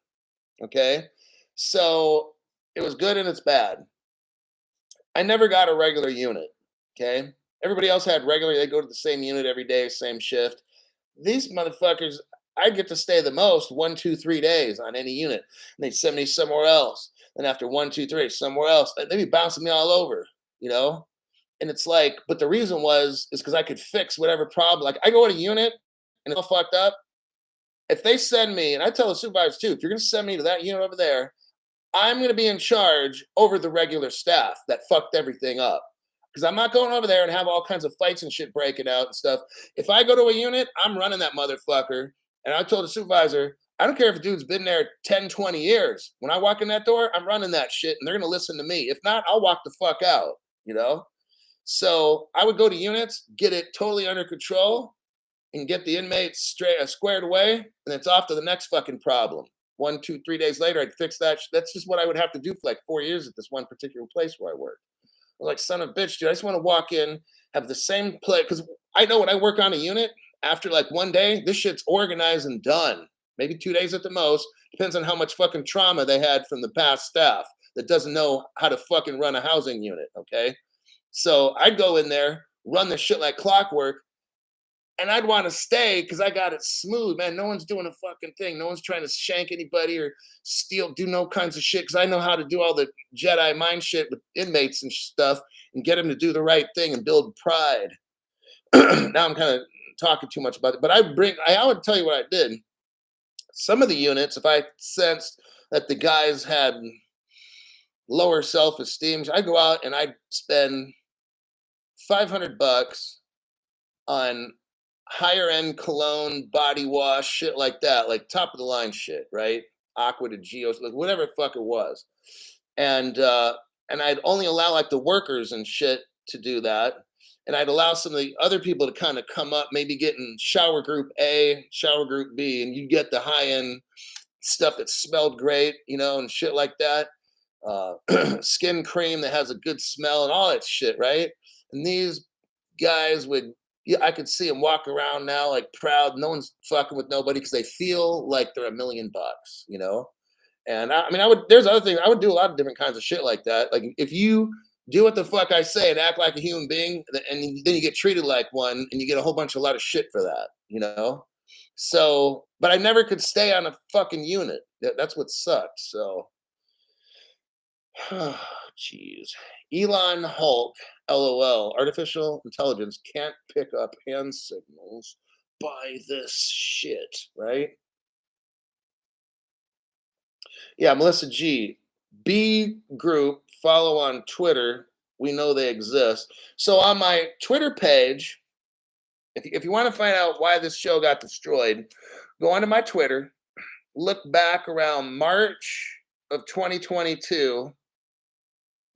Okay. So it was good and it's bad. I never got a regular unit. Okay. Everybody else had regular, they go to the same unit every day, same shift. These motherfuckers, I get to stay the most 1, 2, 3 days on any unit. And they send me somewhere else. And after 1, 2, 3, somewhere else. They be bouncing me all over, you know? And it's like, but the reason is because I could fix whatever problem. Like I go to a unit and it's all fucked up. If they send me, and I tell the supervisors too, if you're gonna send me to that unit over there, I'm going to be in charge over the regular staff that fucked everything up. Because I'm not going over there and have all kinds of fights and shit breaking out and stuff. If I go to a unit, I'm running that motherfucker. And I told the supervisor, I don't care if a dude's been there 10, 20 years. When I walk in that door, I'm running that shit and they're going to listen to me. If not, I'll walk the fuck out, you know? So I would go to units, get it totally under control, and get the inmates squared away, and it's off to the next fucking problem. 1, 2, 3 days later, I'd fix that. That's just what I would have to do for like 4 years at this one particular place where I worked. I was like, son of a bitch, dude, I just want to walk in, have the same play. Because I know when I work on a unit, after like one day, this shit's organized and done. Maybe 2 days at the most. Depends on how much fucking trauma they had from the past staff that doesn't know how to fucking run a housing unit. Okay. So I'd go in there, run the shit like clockwork, and I'd want to stay because I got it smooth, man. No one's doing a fucking thing. No one's trying to shank anybody or steal, do no kinds of shit. Because I know how to do all the Jedi mind shit with inmates and stuff and get them to do the right thing and build pride. Now I'm kind of talking too much about it, but I would tell you what I did. Some of the units, if I sensed that the guys had lower self-esteem, I'd go out and I'd spend $500 on higher end cologne, body wash, shit like that, like top of the line shit, right? Aqua to Geos, like whatever the fuck it was. And I'd only allow like the workers and shit to do that. And I'd allow some of the other people to kind of come up, maybe get in shower group A, shower group B, and you get the high end stuff that smelled great, you know, and shit like that. Skin cream that has a good smell and all that shit, right? And these guys would, yeah, I could see them walk around now like proud. No one's fucking with nobody because they feel like they're $1 million, you know? And I mean, there's other things. I would do a lot of different kinds of shit like that. Like if you do what the fuck I say and act like a human being, and then you get treated like one and you get a lot of shit for that, you know? So, but I never could stay on a fucking unit. That's what sucked. So, jeez. Elon Hulk, LOL. Artificial intelligence can't pick up hand signals. Buy this shit, right? Yeah, Melissa G. B group, follow on Twitter. We know they exist. So on my Twitter page, if you want to find out why this show got destroyed, go onto my Twitter, look back around March of 2022,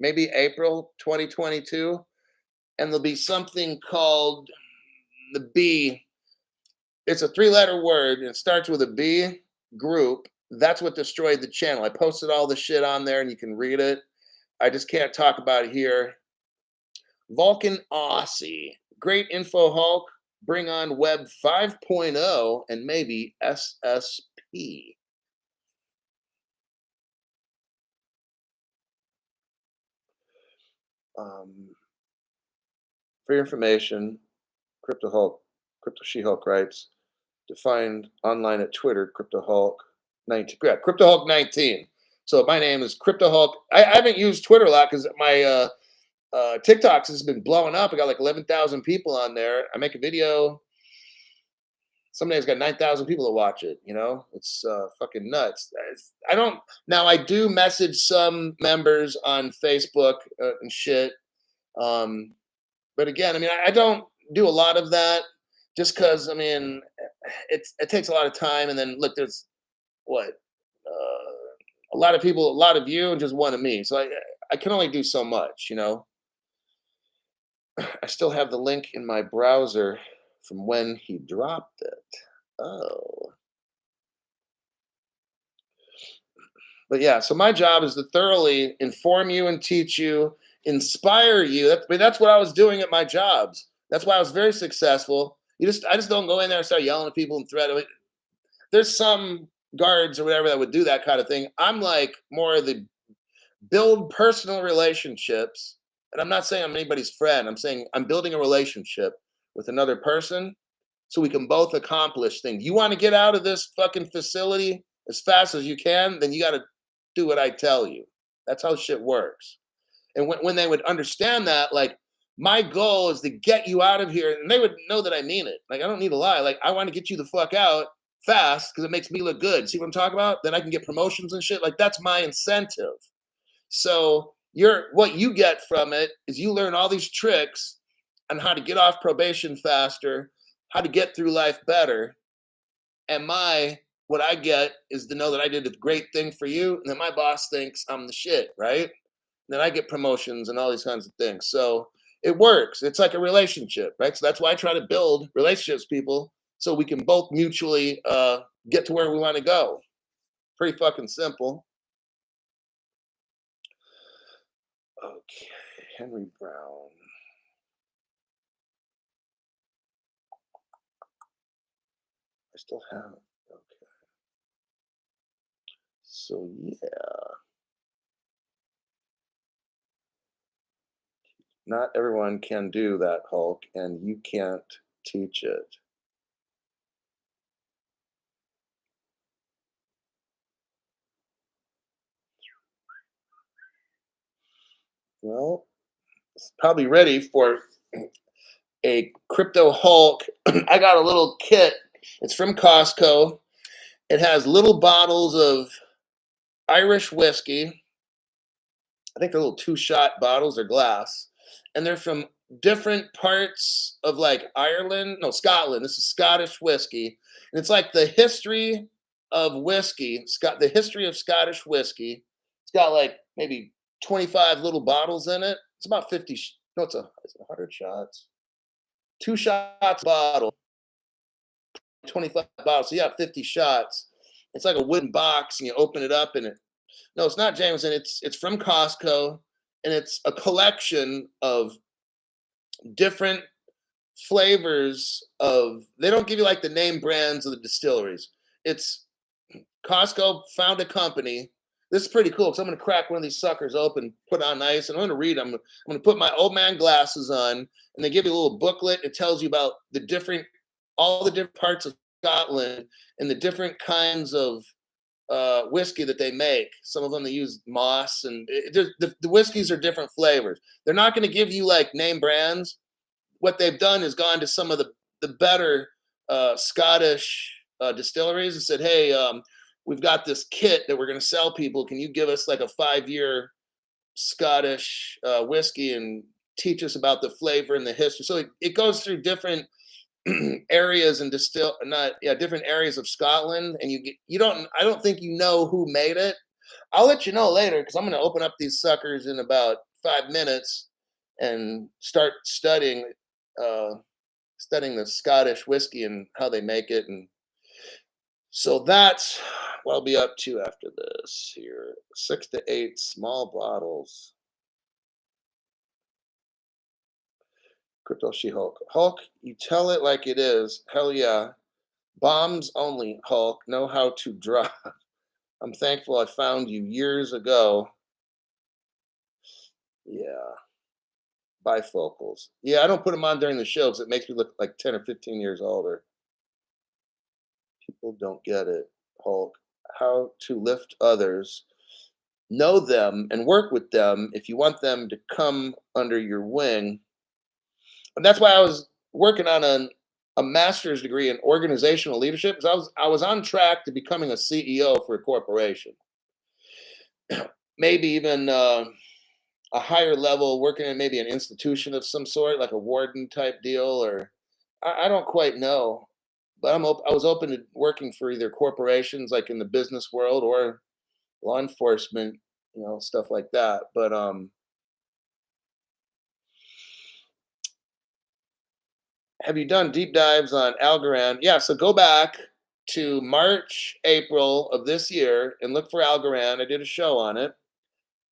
maybe April 2022, and there'll be something called the B. It's a 3-letter word, and it starts with a B group. That's what destroyed the channel. I posted all the shit on there, and you can read it. I just can't talk about it here. Vulcan Aussie. Great info, Hulk. Bring on Web 5.0 and maybe SSP. For your information, Crypto Hulk, Crypto She Hulk writes, defined online at Twitter, Crypto Hulk 19. Yeah, Crypto Hulk 19. So my name is Crypto Hulk. I haven't used Twitter a lot because my TikToks has been blowing up. I got like 11,000 people on there. I make a video. Some days got 9,000 people to watch it. You know, it's fucking nuts. I don't now. I do message some members on Facebook and shit. But again, I mean, I don't do a lot of that just because I mean, it takes a lot of time. And then look, there's what a lot of people, a lot of you, and just one of me. So I can only do so much, you know. I still have the link in my browser from when he dropped it. Oh. But yeah, so my job is to thoroughly inform you and teach you, inspire you. That's what I was doing at my jobs. That's why I was very successful. I just don't go in there and start yelling at people and threatening. There's some guards or whatever that would do that kind of thing. I'm like more of the build personal relationships. And I'm not saying I'm anybody's friend. I'm saying I'm building a relationship with another person so we can both accomplish things. You want to get out of this fucking facility as fast as you can, then you got to do what I tell you. That's how shit works. And when they would understand that, like, my goal is to get you out of here, and they would know that I mean it. Like, I don't need to lie. Like, I want to get you the fuck out fast because it makes me look good. See what I'm talking about? Then I can get promotions and shit. Like, that's my incentive. So what you get from it is you learn all these tricks on how to get off probation faster, how to get through life better. And what I get is to know that I did a great thing for you, and then my boss thinks I'm the shit, right? Then I get promotions and all these kinds of things. So it works. It's like a relationship, right? So that's why I try to build relationships, people, so we can both mutually get to where we want to go. Pretty fucking simple. Okay, Henry Brown. I still have it. Okay. So yeah, not everyone can do that, Hulk, and you can't teach it. Well, it's probably ready for a crypto Hulk. I got a little kit. It's from Costco. It has little bottles of Irish whiskey. I think they're little 2-shot bottles or glass. And they're from different parts of like Ireland. No, Scotland. This is Scottish whiskey. And it's like the history of whiskey, the history of Scottish whiskey. It's got like maybe 25 little bottles in it. It's about 50. No, it's 100 shots. 2 shots a bottle, 25 bottles. So you have 50 shots. It's like a wooden box, and you open it up, and no, it's not Jameson. It's from Costco, and it's a collection of different flavors of. They don't give you like the name brands of the distilleries. It's Costco found a company. This is pretty cool because I'm going to crack one of these suckers open, put on ice, and I'm going to read them. I'm going to put my old man glasses on, and they give you a little booklet. It tells you about all the different parts of Scotland and the different kinds of whiskey that they make. Some of them they use moss, and the whiskeys are different flavors. They're not going to give you like name brands. What they've done is gone to some of the better Scottish distilleries and said, "Hey, we've got this kit that we're going to sell people. Can you give us like a 5-year Scottish whiskey and teach us about the flavor and the history?" So it goes through different areas and different areas of Scotland, and I don't think you know who made it. I'll let you know later because I'm going to open up these suckers in about 5 minutes and start uh, studying the Scottish whiskey and how they make it. And so that's what I'll be up to after this here. 6 to 8 small bottles. Crypto She-Hulk. Hulk, you tell it like it is. Hell yeah. Bombs only, Hulk. Know how to drop. I'm thankful I found you years ago. Yeah. Bifocals. Yeah, I don't put them on during the show because it makes me look like 10 or 15 years older. People don't get it, Hulk. How to lift others. Know them and work with them if you want them to come under your wing. And that's why I was working on a master's degree in organizational leadership because I was on track to becoming a CEO for a corporation. Maybe even a higher level, working in maybe an institution of some sort, like a warden type deal, or I don't quite know. But I was open to working for either corporations, like in the business world, or law enforcement, stuff like that. But have you done deep dives on Algorand? Yeah, so go back to March, April of this year and look for Algorand. I did a show on it.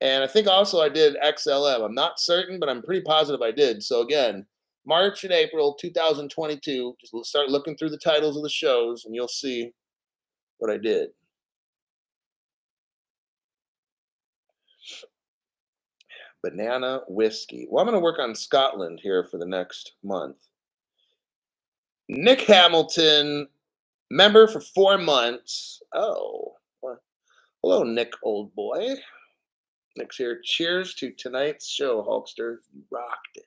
And I think also I did XLM. I'm not certain, but I'm pretty positive I did. So again, March and April 2022, just start looking through the titles of the shows and you'll see what I did. Banana whiskey. Well, I'm going to work on Scotland here for the next month. Nick Hamilton, member for 4 months. Oh, well, hello, Nick, old boy. Nick's here. Cheers to tonight's show, Hulkster. You rocked it.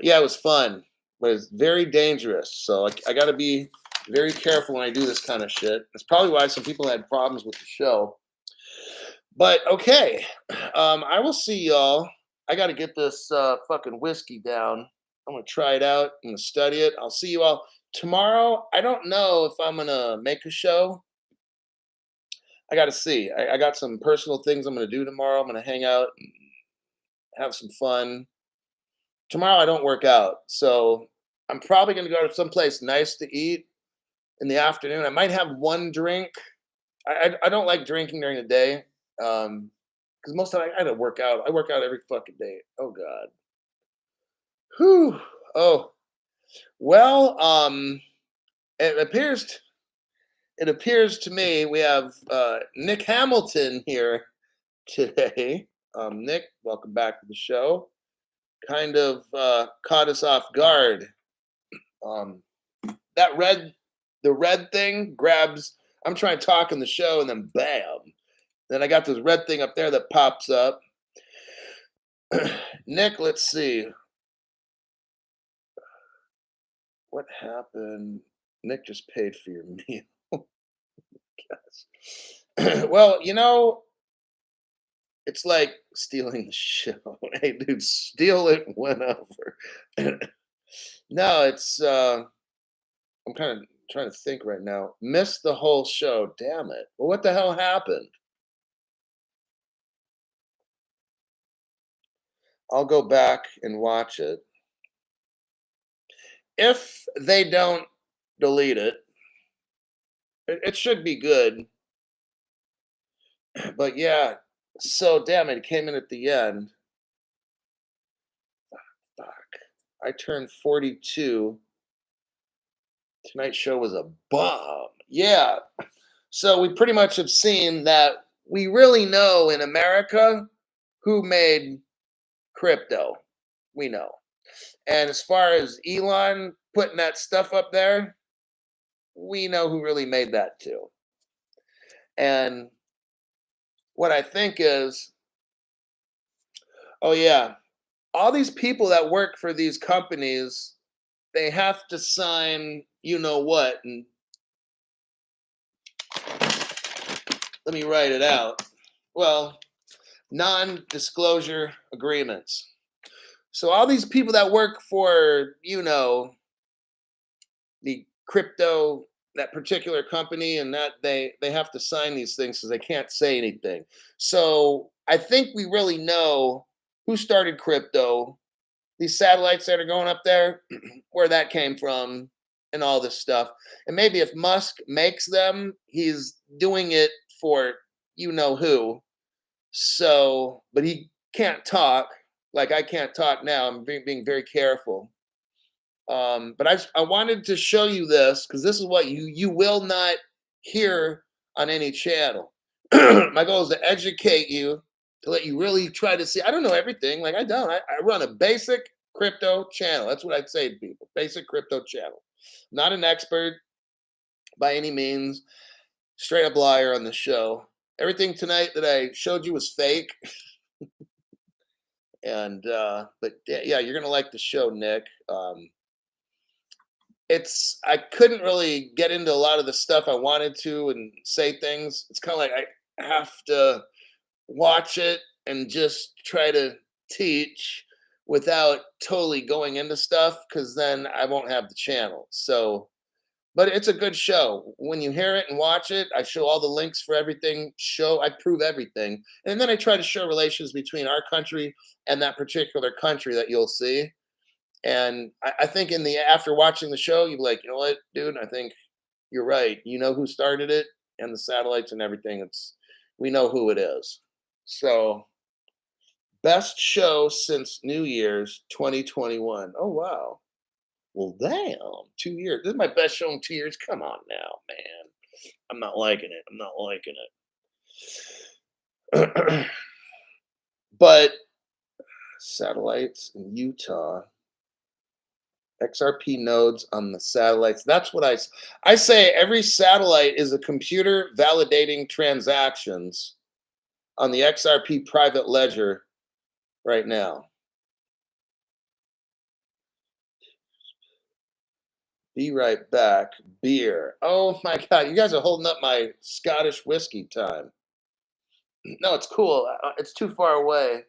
Yeah, it was fun, but it's very dangerous. So I got to be very careful when I do this kind of shit. That's probably why some people had problems with the show. But okay, I will see y'all. I got to get this fucking whiskey down. I'm gonna try it out. I'm gonna study it. I'll see you all tomorrow. I don't know if I'm gonna make a show. I got to see. I got some personal things I'm gonna do tomorrow. I'm gonna hang out, and have some fun. Tomorrow I don't work out, so I'm probably gonna go to someplace nice to eat in the afternoon. I might have one drink. I don't like drinking during the day. Because most of the time I had to work out. I work out every fucking day. Oh God. Whew. Oh well. It appears. It appears to me we have Nick Hamilton here today. Nick, welcome back to the show. Kind of caught us off guard. Um, the red thing grabs. I'm trying to talk in the show, and then bam. Then I got this red thing up there that pops up. Nick, let's see. What happened? Nick just paid for your meal. Well, it's like stealing the show. Hey, dude, steal it whenever. No, it's I'm kind of trying to think right now. Missed the whole show. Damn it. Well, what the hell happened? I'll go back and watch it. If they don't delete it, it should be good. But yeah, so damn it, came in at the end. Fuck. I turned 42. Tonight's show was a bomb. Yeah. So we pretty much have seen that we really know in America who made crypto. We know. And as far as Elon putting that stuff up there, we know who really made that too. And what I think is, oh yeah, all these people that work for these companies, they have to sign you know what, and let me write it out. Well, non-disclosure agreements. So all these people that work for, the crypto, that particular company, and that they have to sign these things because they can't say anything. So I think we really know who started crypto, these satellites that are going up there, where that came from, and all this stuff. And maybe if Musk makes them, he's doing it for you know who. So, but he can't talk like I can't talk now. I'm being very careful. But I wanted to show you this because this is what you will not hear on any channel. My goal is to educate you, to let you really try to see. I don't know everything, like I don't. I run a basic crypto channel. That's what I'd say to people. Basic crypto channel. Not an expert by any means. Straight up liar on the show. Everything tonight that I showed you was fake. And but yeah, you're gonna like the show, Nick. I couldn't really get into a lot of the stuff I wanted to and say things. It's kind of like I have to watch it and just try to teach without totally going into stuff because then I won't have the channel. So, but it's a good show. When you hear it and watch it, I show all the links for everything. I prove everything, and then I try to show relations between our country and that particular country that you'll see. And I think in the after watching the show, you're like, you know what, dude, I think you're right. You know who started it and the satellites and everything. We know who it is. So best show since New Year's 2021. Oh wow. Well, damn, 2 years. This is my best show in 2 years. Come on now, man. I'm not liking it. I'm not liking it. But satellites in Utah, XRP nodes on the satellites. That's what I say. Every satellite is a computer validating transactions on the XRP private ledger right now. Be right back. Beer. Oh my God. You guys are holding up my Scottish whiskey time. No, it's cool. It's too far away.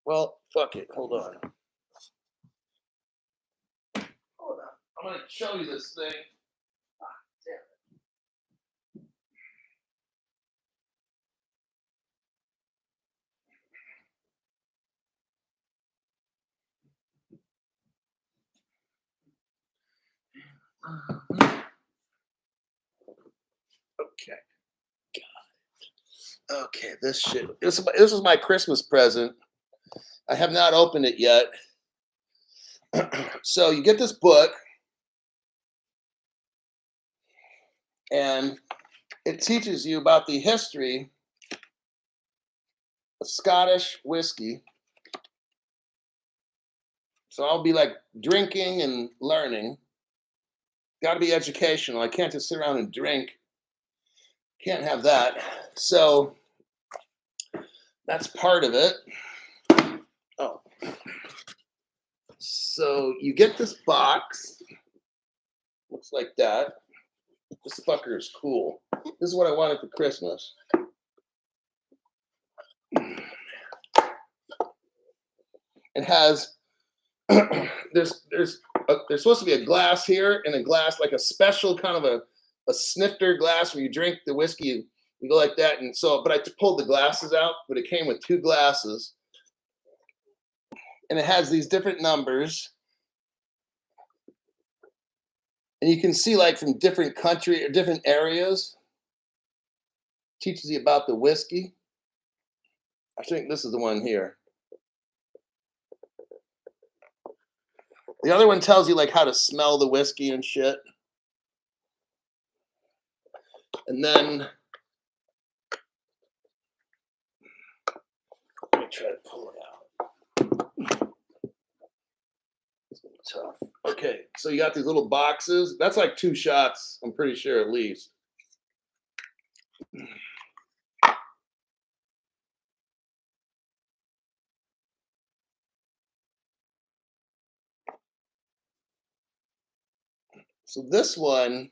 Well, fuck it. Hold on. Hold on. I'm going to show you this thing. Ah, damn it. Okay. Okay, this shit. This is my Christmas present. I have not opened it yet. So you get this book, and it teaches you about the history of Scottish whiskey. So I'll be like drinking and learning. Got to be educational. I can't just sit around and drink. Can't have that. So that's part of it. Oh. So you get this box. Looks like that. This fucker is cool. This is what I wanted for Christmas. It has there's supposed to be a glass here and a glass like a special kind of a snifter glass where you drink the whiskey. You go like that, and so but I pulled the glasses out, but it came with two glasses, and it has these different numbers, and you can see like from different country or different areas. Teaches you about the whiskey. I think this is the one here. The other one tells you like how to smell the whiskey and shit. And then let me try to pull it out. It's tough. Okay, so you got these little boxes. That's like 2 shots, I'm pretty sure at least. So this one,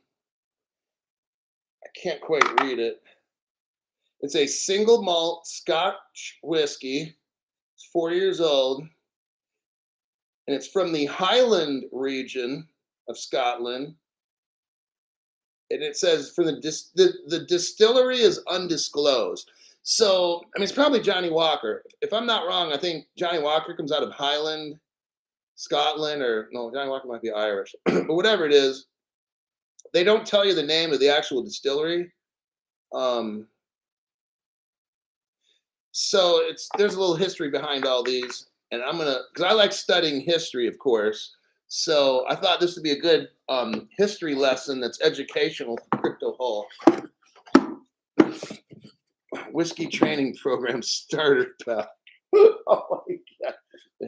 I can't quite read it. It's a single malt Scotch whiskey. It's 4 years old. And it's from the Highland region of Scotland. And it says for the distillery is undisclosed. So, I mean, it's probably Johnny Walker. If I'm not wrong, I think Johnny Walker comes out of Highland, Scotland, or no, Johnny Walker might be Irish. But whatever it is, they don't tell you the name of the actual distillery. So there's a little history behind all these, and because I like studying history, of course. So I thought this would be a good history lesson that's educational for Crypto Hall. Whiskey training program starter pack. Oh my God.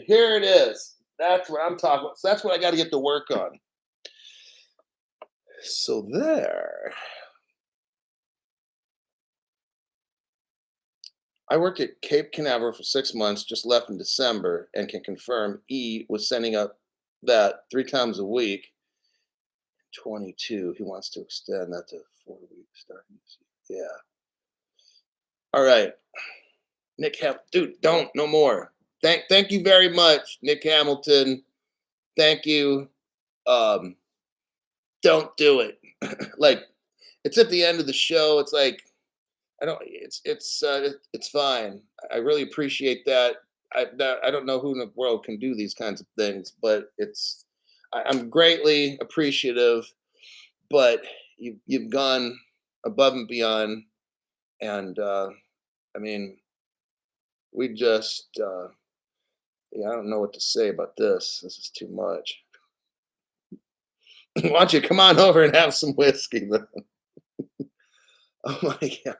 Here it is. That's what I'm talking about. So that's what I got to get to work on. So there. I worked at Cape Canaveral for 6 months, just left in December, and can confirm E was sending up that 3 times a week. 22. He wants to extend that to 4 weeks starting this year. Yeah. All right. Nick dude, don't no more. Thank you very much, Nick Hamilton. Thank you. don't do it. Like, it's at the end of the show. It's like it's fine. I really appreciate that. I don't know who in the world can do these kinds of things, but I'm greatly appreciative. But you've gone above and beyond, and I mean, we just yeah, I don't know what to say about this. This is too much. Why don't you come on over and have some whiskey? Oh my god,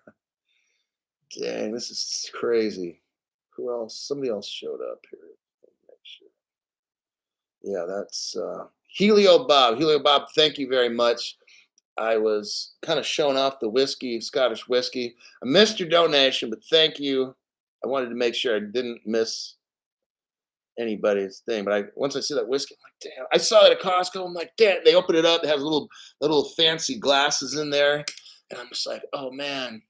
dang, this is crazy. Who else? Somebody else showed up here. Let me make sure. Yeah, that's Helio Bob. Helio Bob, thank you very much. I was kind of showing off the whiskey, Scottish whiskey. I missed your donation, but thank you. I wanted to make sure I didn't miss anybody's thing. But I once I see that whiskey, I'm like, damn. I saw it at Costco. I'm like, damn. They open it up. It has little fancy glasses in there, and I'm just like, oh man.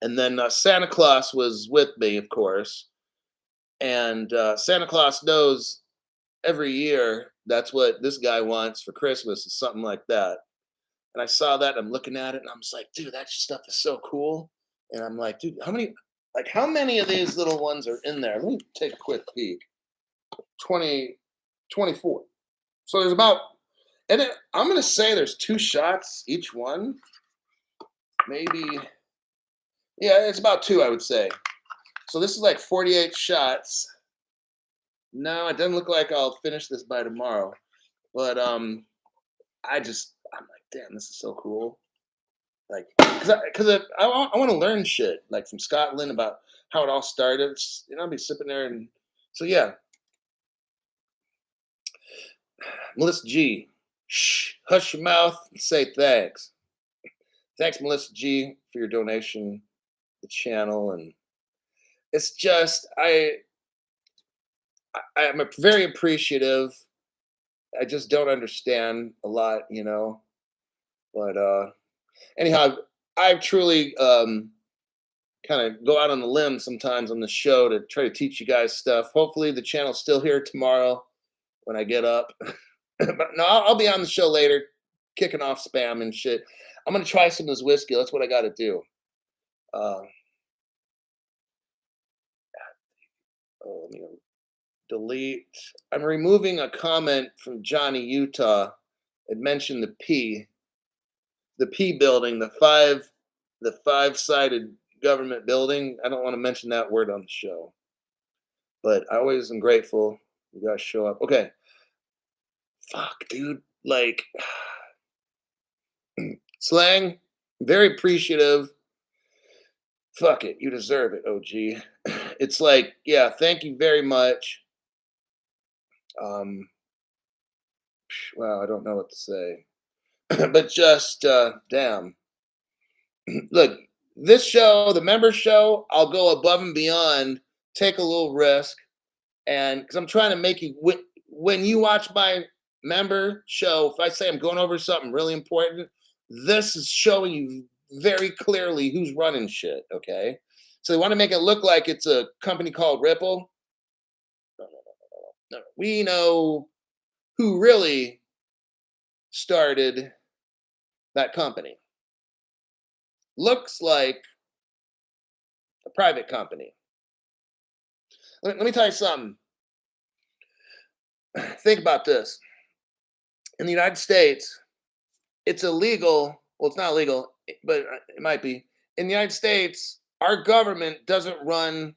And then Santa Claus was with me, of course, and Santa Claus knows every year that's what this guy wants for Christmas is something like that. And I saw that, I'm looking at it, and I'm just like, dude, that stuff is so cool. And I'm like, dude, how many of these little ones are in there? Let me take a quick peek. 20, 24. So there's about, I'm gonna say there's 2 shots each one. Maybe, yeah, it's about 2, I would say. So this is like 48 shots. No, it doesn't look like I'll finish this by tomorrow. But I'm like, damn, this is so cool. Like, I want to learn shit like from Scotland about how it all started. I'll be sipping there, and so yeah, Melissa G, shh, hush your mouth and say thanks. Thanks, Melissa G, for your donation, to the channel, and it's just I'm very appreciative. I just don't understand a lot. But anyhow, I truly kind of go out on the limb sometimes on the show to try to teach you guys stuff. Hopefully, the channel's still here tomorrow when I get up. But no, I'll be on the show later, kicking off spam and shit. I'm gonna try some of this whiskey. That's what I got to do. Uh, oh, let me delete. I'm removing a comment from Johnny Utah. It mentioned the P building, the five-sided government building. I don't want to mention that word on the show, but I always am grateful you guys show up. Okay, fuck, dude. Like slang, very appreciative. Fuck it, you deserve it, OG. It's like, yeah, thank you very much. Um, well, I don't know what to say, but just damn. Look, this show, the member show, I'll go above and beyond, take a little risk, and because I'm trying to make you when you watch my member show, if I say I'm going over something really important, this is showing you very clearly who's running shit. Okay, so they want to make it look like it's a company called Ripple. No, no, no, no, no. No. We know who really started that company. Looks like a private company. Let me tell you something. Think about this. In the United States, it's illegal. Well, it's not illegal, but it might be. In the United States, our government doesn't run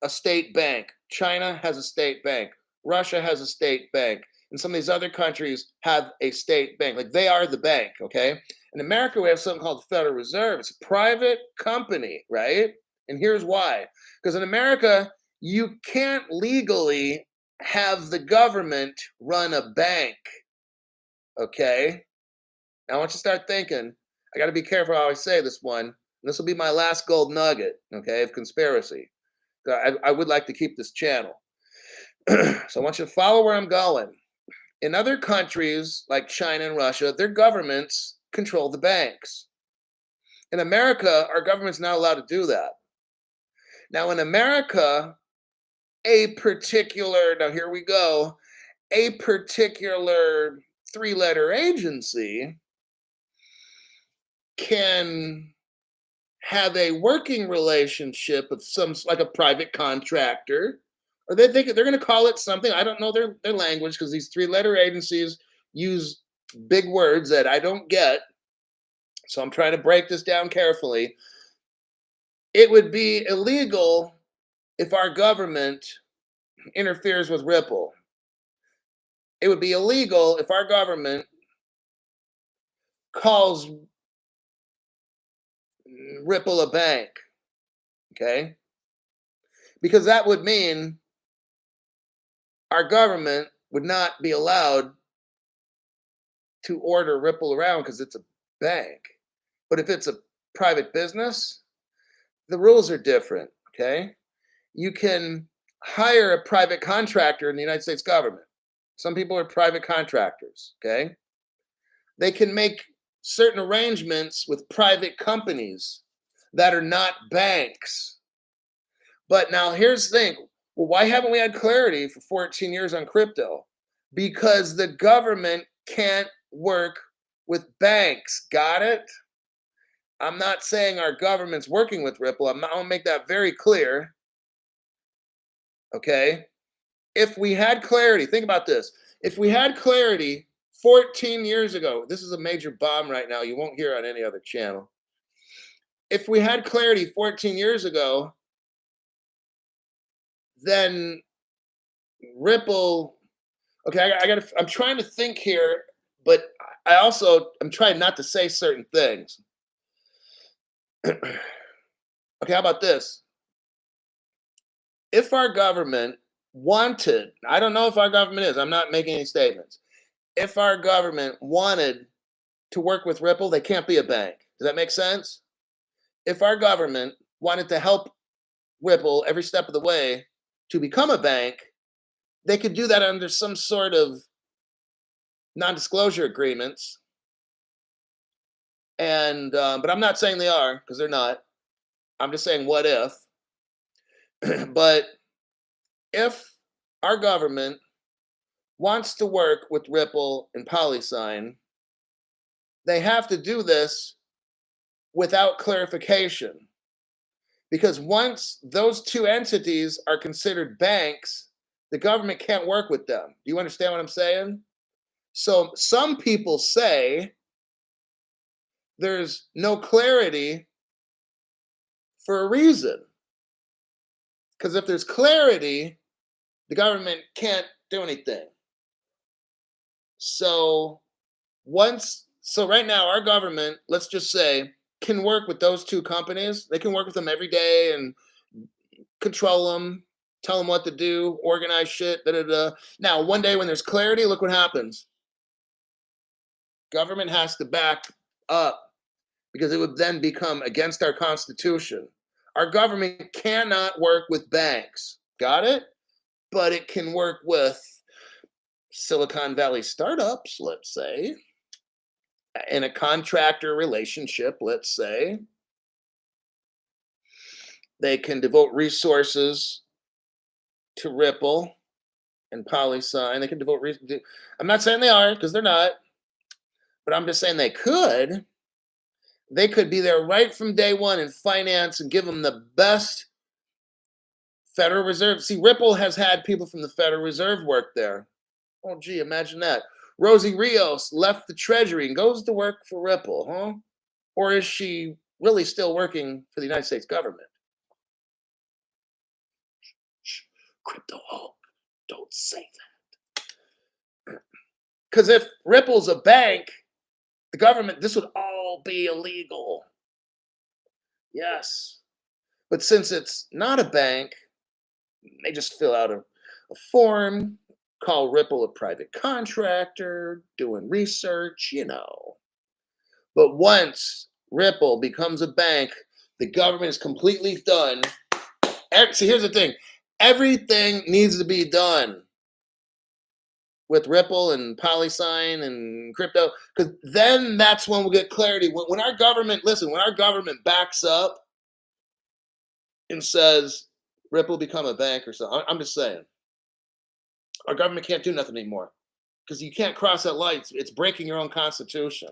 a state bank. China has a state bank. Russia has a state bank. And some of these other countries have a state bank. Like they are the bank, okay? In America, we have something called the Federal Reserve. It's a private company, right? And here's why. Because in America, you can't legally have the government run a bank, okay? Now, I want you to start thinking. I got to be careful how I say this one. This will be my last gold nugget, okay, of conspiracy. I would like to keep this channel. So I want you to follow where I'm going. In other countries like China and Russia, their governments control the banks. In America, our government's not allowed to do that. Now, in America, now here we go, a particular three-letter agency can have a working relationship with some like a private contractor, or they're going to call it something. I don't know their language because these three-letter agencies use big words that I don't get. So I'm trying to break this down carefully. It would be illegal if our government interferes with Ripple. It would be illegal if our government calls Ripple a bank, okay? Because that would mean our government would not be allowed to order Ripple around because it's a bank. But if it's a private business, the rules are different, okay? You can hire a private contractor in the United States government. Some people are private contractors, okay? They can make certain arrangements with private companies that are not banks. But now here's the thing. Well, why haven't we had clarity for 14 years on crypto? Because the government can't work with banks. Got it? I'm not saying our government's working with Ripple. I'm gonna make that very clear. Okay? If we had clarity, think about this. If we had clarity 14 years ago, this is a major bomb right now. You won't hear on any other channel. If we had clarity 14 years ago, then Ripple. Okay, I'm trying to think here, but I'm trying not to say certain things. Okay, how about this? If our government wanted, I don't know if our government is, I'm not making any statements. If our government wanted to work with Ripple, they can't be a bank. Does that make sense? If our government wanted to help Ripple every step of the way to become a bank, they could do that under some sort of non-disclosure agreements. And but I'm not saying they are because they're not. I'm just saying what if. But if our government wants to work with Ripple and PolySign, they have to do this without clarification. Because once those two entities are considered banks, the government can't work with them. Do you understand what I'm saying? So some people say there's no clarity for a reason. Because if there's clarity, the government can't do anything. So right now, our government, let's just say, can work with those two companies. They can work with them every day and control them, tell them what to do, organize shit. Da, da, da. Now, one day when there's clarity, look what happens. Government has to back up because it would then become against our Constitution. Our government cannot work with banks. Got it? But it can work with Silicon Valley startups, let's say, in a contractor relationship, let's say. They can devote resources to Ripple and PolySign. They can devote. I'm not saying they are because they're not, but I'm just saying they could. They could be there right from day one in finance and give them the best Federal Reserve. See, Ripple has had people from the Federal Reserve work there. Oh, gee, imagine that. Rosie Rios left the Treasury and goes to work for Ripple, huh? Or is she really still working for the United States government? Shh, Crypto Hulk, don't say that. Because if Ripple's a bank, the government, this would all be illegal. Yes. But since it's not a bank, they just fill out a form, call Ripple a private contractor, doing research, But once Ripple becomes a bank, the government is completely done. See, here's the thing. Everything needs to be done with Ripple and PolySign and crypto, because then that's when we'll get clarity. When our government, when our government backs up and says Ripple become a bank or something, I'm just saying, our government can't do nothing anymore. because you can't cross that line. It's breaking your own constitution.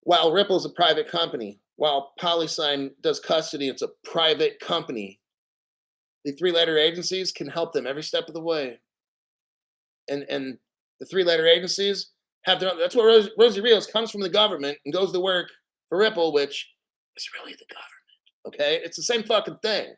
While Ripple's a private company, while PolySign does custody, it's a private company. The three-letter agencies can help them every step of the way. And the three-letter agencies have their own, that's what Rosie Rios comes from the government and goes to work for Ripple, which is really the government. Okay? It's the same fucking thing.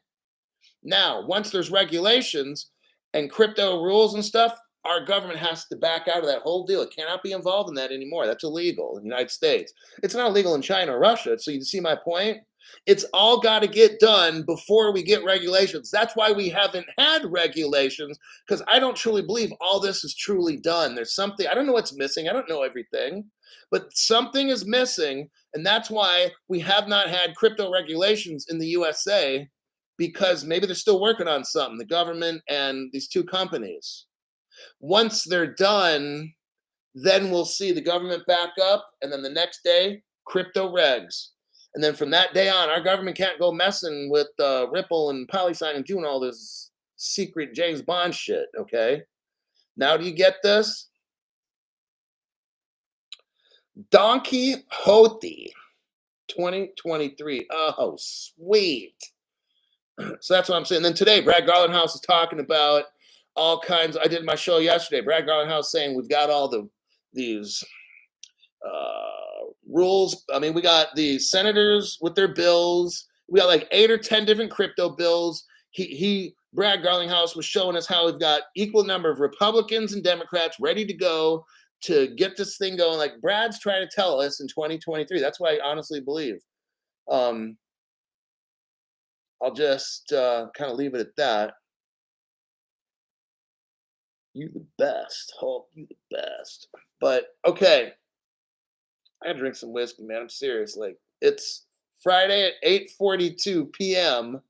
Now, once there's regulations and crypto rules and stuff, our government has to back out of that whole deal. It cannot be involved in that anymore. That's illegal in the United States. It's not illegal in China or Russia. So you see my point? It's all got to get done before we get regulations. That's why we haven't had regulations, because I don't truly believe all this is truly done. There's something, I don't know what's missing. I don't know everything, but something is missing. And that's why we have not had crypto regulations in the USA, because maybe they're still working on something, the government and these two companies. Once they're done, then we'll see the government back up, and then the next day, crypto regs. And then from that day on, our government can't go messing with Ripple and PolySign and doing all this secret James Bond shit, okay? Now do you get this? Don Quixote 2023. Oh, sweet. So that's what I'm saying. Then today, Brad Garlinghouse is talking about all kinds. I did my show yesterday. Brad Garlinghouse saying we've got all these rules. I mean, we got the senators with their bills. We got like 8 or 10 different crypto bills. Brad Garlinghouse was showing us how we've got equal number of Republicans and Democrats ready to go to get this thing going. Like Brad's trying to tell us in 2023. That's what I honestly believe. I'll just kind of leave it at that. You the best, Hulk. You the best. But okay, I gotta drink some whiskey, man. I'm serious. Like it's Friday at 8:42 p.m.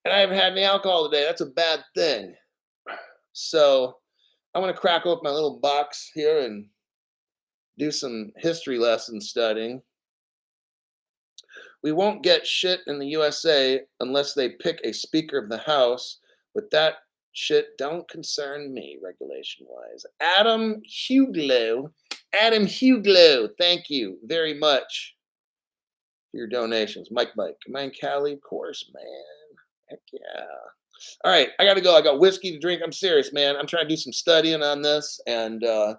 and I haven't had any alcohol today. That's a bad thing. So I'm gonna crack open my little box here and do some history lesson studying. We won't get shit in the USA unless they pick a Speaker of the House, but that shit don't concern me regulation wise. Adam Huglow, thank you very much for your donations. Mike, am I in Cali? Of course, man. Heck yeah. All right, I gotta go. I got whiskey to drink. I'm serious, man. I'm trying to do some studying on this, and because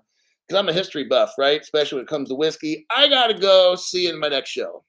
I'm a history buff, right? Especially when it comes to whiskey. I gotta go. See you in my next show.